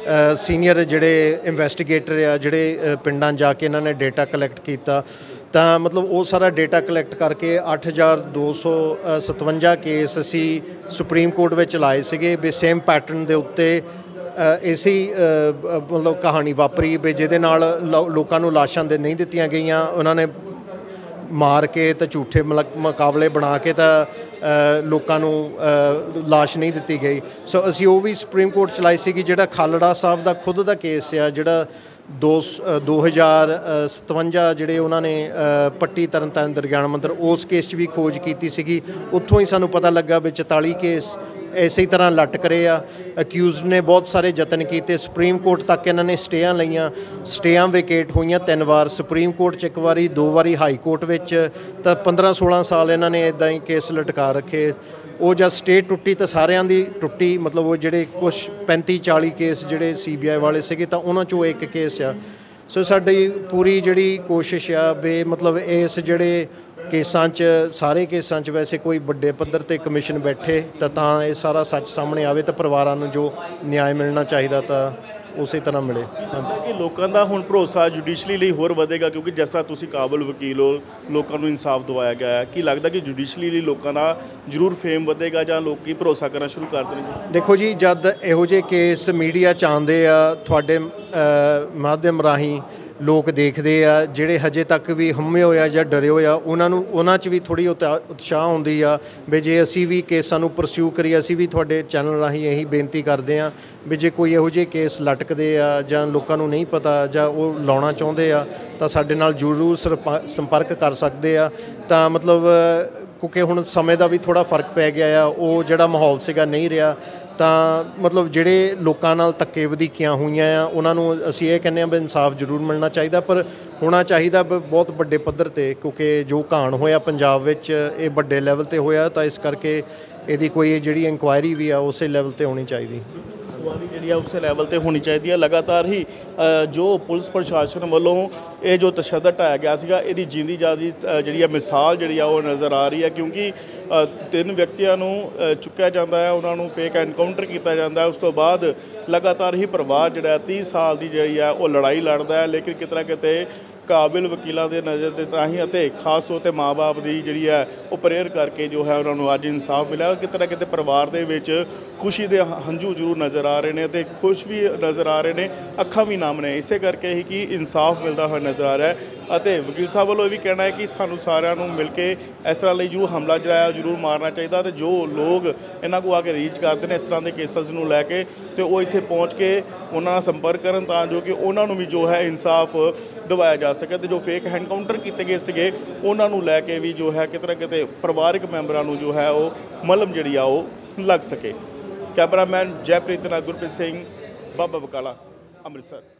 ਸੀਨੀਅਰ ਜਿਹੜੇ ਇਨਵੈਸਟੀਗੇਟਰ ਆ, ਜਿਹੜੇ ਪਿੰਡਾਂ ਜਾ ਕੇ ਇਹਨਾਂ ਨੇ ਡੇਟਾ ਕਲੈਕਟ ਕੀਤਾ। ਤਾਂ ਮਤਲਬ ਉਹ ਸਾਰਾ ਡੇਟਾ ਕਲੈਕਟ ਕਰਕੇ 8,257 ਕੇਸ ਅਸੀਂ ਸੁਪਰੀਮ ਕੋਰਟ ਵਿੱਚ ਲਾਏ ਸੀਗੇ ਵੀ ਸੇਮ ਪੈਟਰਨ ਦੇ ਉੱਤੇ ਇਸੇ ਮਤਲਬ ਕਹਾਣੀ ਵਾਪਰੀ ਵੀ ਜਿਹਦੇ ਨਾਲ ਲੋਕਾਂ ਨੂੰ ਲਾਸ਼ਾਂ ਦੇ ਨਹੀਂ ਦਿੱਤੀਆਂ ਗਈਆਂ, ਉਹਨਾਂ ਨੇ ਮਾਰ ਕੇ ਤਾਂ ਝੂਠੇ ਮੁਕਾਬਲੇ ਬਣਾ ਕੇ ਤਾਂ ਲੋਕਾਂ ਨੂੰ ਲਾਸ਼ ਨਹੀਂ ਦਿੱਤੀ ਗਈ। ਸੋ ਅਸੀਂ ਉਹ ਵੀ ਸੁਪਰੀਮ ਕੋਰਟ ਚਲਾਈ ਸੀਗੀ। ਜਿਹੜਾ ਖਾਲੜਾ ਸਾਹਿਬ ਦਾ ਖੁਦ ਦਾ ਕੇਸ ਆ, ਜਿਹੜਾ 2057 ਜਿਹੜੇ ਉਹਨਾਂ ਨੇ ਪੱਟੀ ਤਰਨਤਾਰਨ ਦਰਗਿਆਨਾ ਮੰਦਰ, ਉਸ ਕੇਸ 'ਚ ਵੀ ਖੋਜ ਕੀਤੀ ਸੀਗੀ। ਉੱਥੋਂ ਹੀ ਸਾਨੂੰ ਪਤਾ ਲੱਗਾ ਵੀ 44 ਕੇਸ ਇਸੇ ਤਰ੍ਹਾਂ ਲਟਕ ਰਹੇ ਆ। ਅਕਿਊਜ਼ਡ ਨੇ ਬਹੁਤ ਸਾਰੇ ਯਤਨ ਕੀਤੇ, ਸੁਪਰੀਮ ਕੋਰਟ ਤੱਕ ਇਹਨਾਂ ਨੇ ਸਟੇਆਂ ਲਈਆਂ, ਸਟੇਆਂ ਵੇਕੇਟ ਹੋਈਆਂ 3 ਵਾਰ, ਸੁਪਰੀਮ ਕੋਰਟ 'ਚ 1 ਵਾਰੀ, 2 ਵਾਰੀ ਹਾਈ ਕੋਰਟ ਵਿੱਚ। ਤਾਂ 15-16 ਸਾਲ ਇਹਨਾਂ ਨੇ ਇੱਦਾਂ ਹੀ ਕੇਸ ਲਟਕਾ ਰੱਖੇ। ਉਹ ਜਦ ਸਟੇ ਟੁੱਟੀ ਤਾਂ ਸਾਰਿਆਂ ਦੀ ਟੁੱਟੀ। ਮਤਲਬ ਉਹ ਜਿਹੜੇ ਕੁਛ 35-40 ਕੇਸ ਜਿਹੜੇ CBI ਵਾਲੇ ਸੀਗੇ ਤਾਂ ਉਹਨਾਂ 'ਚੋਂ ਇੱਕ ਕੇਸ ਆ। ਸੋ ਸਾਡੀ ਪੂਰੀ ਜਿਹੜੀ ਕੋਸ਼ਿਸ਼ ਆ ਵੀ ਮਤਲਬ ਇਸ ਜਿਹੜੇ ਕੇਸਾਂ 'ਚ, ਸਾਰੇ ਕੇਸਾਂ 'ਚ ਵੈਸੇ ਕੋਈ ਵੱਡੇ ਪੱਧਰ 'ਤੇ ਕਮਿਸ਼ਨ ਬੈਠੇ ਤਾਂ ਇਹ ਸਾਰਾ ਸੱਚ ਸਾਹਮਣੇ ਆਵੇ ਤਾਂ ਪਰਿਵਾਰਾਂ ਨੂੰ ਜੋ ਨਿਆਂ ਮਿਲਣਾ ਚਾਹੀਦਾ ਤਾਂ ਉਸੇ ਤਰ੍ਹਾਂ ਮਿਲੇ। ਲੱਗਦਾ ਕਿ ਲੋਕਾਂ ਦਾ ਹੁਣ ਭਰੋਸਾ ਜੁਡੀਸ਼ਰੀ ਲਈ ਹੋਰ ਵਧੇਗਾ, ਕਿਉਂਕਿ ਜਿਸ ਤਰ੍ਹਾਂ ਤੁਸੀਂ ਕਾਬਲ ਵਕੀਲ ਹੋ, ਲੋਕਾਂ ਨੂੰ ਇਨਸਾਫ ਦਿਵਾਇਆ ਗਿਆ ਹੈ। ਕੀ ਲੱਗਦਾ ਕਿ ਜੁਡੀਸ਼ਰੀ ਲਈ ਲੋਕਾਂ ਦਾ ਜ਼ਰੂਰ ਫੇਮ ਵਧੇਗਾ ਜਾਂ ਲੋਕੀ ਭਰੋਸਾ ਕਰਨਾ ਸ਼ੁਰੂ ਕਰ ਦੇਣਗੇ? ਦੇਖੋ ਜੀ, ਜਦ ਇਹੋ ਜਿਹੇ ਕੇਸ ਮੀਡੀਆ 'ਚ ਆਉਂਦੇ ਆ, ਤੁਹਾਡੇ ਮਾਧਿਅਮ ਰਾਹੀਂ ਲੋਕ ਦੇਖਦੇ ਆ, ਜਿਹੜੇ ਹਜੇ ਤੱਕ ਵੀ ਹੰਮੇ ਹੋਏ ਆ ਜਾਂ ਡਰੇ ਹੋਏ ਆ, ਉਹਨਾਂ 'ਚ ਵੀ ਥੋੜ੍ਹੀ ਉਤਸ਼ਾਹ ਹੁੰਦੀ ਆ ਵੀ ਜੇ ਅਸੀਂ ਵੀ ਕੇਸਾਂ ਨੂੰ ਪਰਸਿਊ ਕਰੀਏ। ਅਸੀਂ ਵੀ ਤੁਹਾਡੇ ਚੈਨਲ ਰਾਹੀਂ ਇਹੀ ਬੇਨਤੀ ਕਰਦੇ ਹਾਂ ਵੀ ਜੇ ਕੋਈ ਇਹੋ ਜਿਹੇ ਕੇਸ ਲਟਕਦੇ ਆ ਜਾਂ ਲੋਕਾਂ ਨੂੰ ਨਹੀਂ ਪਤਾ ਜਾਂ ਉਹ ਲਾਉਣਾ ਚਾਹੁੰਦੇ ਆ ਤਾਂ ਸਾਡੇ ਨਾਲ ਜ਼ਰੂਰ ਸੰਪਰਕ ਕਰ ਸਕਦੇ ਆ। ਤਾਂ ਮਤਲਬ ਕਿਉਂਕਿ ਹੁਣ ਸਮੇਂ ਦਾ ਵੀ ਥੋੜ੍ਹਾ ਫਰਕ ਪੈ ਗਿਆ ਆ, ਉਹ ਜਿਹੜਾ ਮਾਹੌਲ ਸੀਗਾ ਨਹੀਂ ਰਿਹਾ। ਤਾਂ ਮਤਲਬ ਜਿਹੜੇ ਲੋਕਾਂ ਨਾਲ ਧੱਕੇ ਵਧੀਕੀਆਂ ਹੋਈਆਂ ਆ, ਉਹਨਾਂ ਨੂੰ ਅਸੀਂ ਇਹ ਕਹਿੰਦੇ ਹਾਂ ਵੀ ਇਨਸਾਫ ਜ਼ਰੂਰ ਮਿਲਣਾ ਚਾਹੀਦਾ, ਪਰ ਹੋਣਾ ਚਾਹੀਦਾ ਬਹੁਤ ਵੱਡੇ ਪੱਧਰ 'ਤੇ, ਕਿਉਂਕਿ ਜੋ ਘਾਣ ਹੋਇਆ ਪੰਜਾਬ ਵਿੱਚ ਇਹ ਵੱਡੇ ਲੈਵਲ 'ਤੇ ਹੋਇਆ। ਤਾਂ ਇਸ ਕਰਕੇ ਇਹਦੀ ਕੋਈ ਜਿਹੜੀ ਇਨਕੁਆਇਰੀ ਵੀ ਆ ਉਸੇ ਲੈਵਲ 'ਤੇ ਹੋਣੀ ਚਾਹੀਦੀ। ਜਿਹੜੀ ਆ ਉਸੇ ਲੈਵਲ ਤੇ ਹੋਣੀ ਚਾਹੀਦੀ ਹੈ। ਲਗਾਤਾਰ ਹੀ ਜੋ ਪੁਲਿਸ ਪ੍ਰਸ਼ਾਸਨ ਵੱਲੋਂ ਇਹ ਜੋ ਤਸ਼ੱਦਦ ਢਾਇਆ ਗਿਆ ਸੀਗਾ, ਇਹਦੀ ਜਿੰਦੀ ਜਾਦੀ ਜਿਹੜੀ ਆ ਮਿਸਾਲ ਜਿਹੜੀ ਆ ਉਹ ਨਜ਼ਰ ਆ ਰਹੀ ਹੈ, ਕਿਉਂਕਿ 3 ਵਿਅਕਤੀਆਂ ਨੂੰ ਚੁੱਕਿਆ ਜਾਂਦਾ ਹੈ, ਉਹਨਾਂ ਨੂੰ ਫੇਕ ਐਨਕਾਊਂਟਰ ਕੀਤਾ ਜਾਂਦਾ ਹੈ। ਉਸ ਤੋਂ ਬਾਅਦ ਲਗਾਤਾਰ ਹੀ ਪਰਿਵਾਰ ਜਿਹੜਾ 30 ਸਾਲ ਦੀ ਜਿਹੜੀ ਆ ਉਹ ਲੜਾਈ ਲੜਦਾ ਹੈ, ਲੇਕਿਨ ਕਿਤੇ ਨਾ ਕਿਤੇ ਕਾਬਿਲ ਵਕੀਲਾਂ ਦੇ ਨਜ਼ਰ ਦੇ ਰਾਹੀਂ ਅਤੇ ਖਾਸ ਤੌਰ 'ਤੇ ਮਾਂ-ਬਾਪ ਦੀ ਜਿਹੜੀ ਹੈ ਉਹ ਪ੍ਰੇਅਰ ਕਰਕੇ ਜੋ ਹੈ ਉਹਨਾਂ ਨੂੰ ਅੱਜ ਇਨਸਾਫ ਮਿਲਿਆ। ਕਿਤੇ ਨਾ ਕਿਤੇ ਪਰਿਵਾਰ ਦੇ ਵਿੱਚ ਖੁਸ਼ੀ ਦੇ ਹੰਝੂ ਜ਼ਰੂਰ ਨਜ਼ਰ ਆ ਰਹੇ ਨੇ ਅਤੇ ਖੁਸ਼ ਵੀ ਨਜ਼ਰ ਆ ਰਹੇ ਨੇ, ਅੱਖਾਂ ਵੀ ਨਮ ਨੇ, ਇਸੇ ਕਰਕੇ ਹੀ ਕਿ ਇਨਸਾਫ ਮਿਲਦਾ ਹੋਇਆ ਨਜ਼ਰ ਆ ਰਿਹਾ ਹੈ। ਅਤੇ ਵਕੀਲ ਸਾਹਿਬ ਵੱਲੋਂ ਇਹ ਵੀ ਕਹਿਣਾ ਹੈ ਕਿ ਸਾਨੂੰ ਸਾਰਿਆਂ ਨੂੰ ਮਿਲ ਕੇ ਇਸ ਤਰ੍ਹਾਂ ਲਈ ਜੋ ਹਮਲਾ ਜਿਹੜਾ ਹੈ ਜ਼ਰੂਰ ਮਾਰਨਾ ਚਾਹੀਦਾ, ਅਤੇ ਜੋ ਲੋਕ ਇਹਨਾਂ ਕੋਲ ਆ ਕੇ ਰੀਚ ਕਰਦੇ ਨੇ ਇਸ ਤਰ੍ਹਾਂ ਦੇ ਕੇਸਸ ਨੂੰ ਲੈ ਕੇ, ਅਤੇ ਉਹ ਇੱਥੇ ਪਹੁੰਚ ਕੇ ਉਹਨਾਂ ਨਾਲ ਸੰਪਰਕ ਕਰਨ ਤਾਂ ਜੋ ਕਿ ਉਹਨਾਂ ਨੂੰ ਵੀ ਜੋ ਹੈ ਇਨਸਾਫ ਦਿਵਾਇਆ ਜਾ ਸਕੇ। ਅਤੇ ਜੋ ਫੇਕ ਐਨਕਾਊਂਟਰ ਕੀਤੇ ਗਏ ਸੀਗੇ ਉਹਨਾਂ ਨੂੰ ਲੈ ਕੇ ਵੀ ਜੋ ਹੈ ਕਿਤੇ ਨਾ ਕਿਤੇ ਪਰਿਵਾਰਕ ਮੈਂਬਰਾਂ ਨੂੰ ਜੋ ਹੈ ਉਹ ਮਲਮ ਜਿਹੜੀ ਆ ਉਹ ਲੱਗ ਸਕੇ। ਕੈਮਰਾਮੈਨ ਜੈਪ੍ਰੀਤ ਨਾਲ ਗੁਰਪ੍ਰੀਤ ਸਿੰਘ, ਬਾਬਾ ਬਕਾਲਾ, ਅੰਮ੍ਰਿਤਸਰ।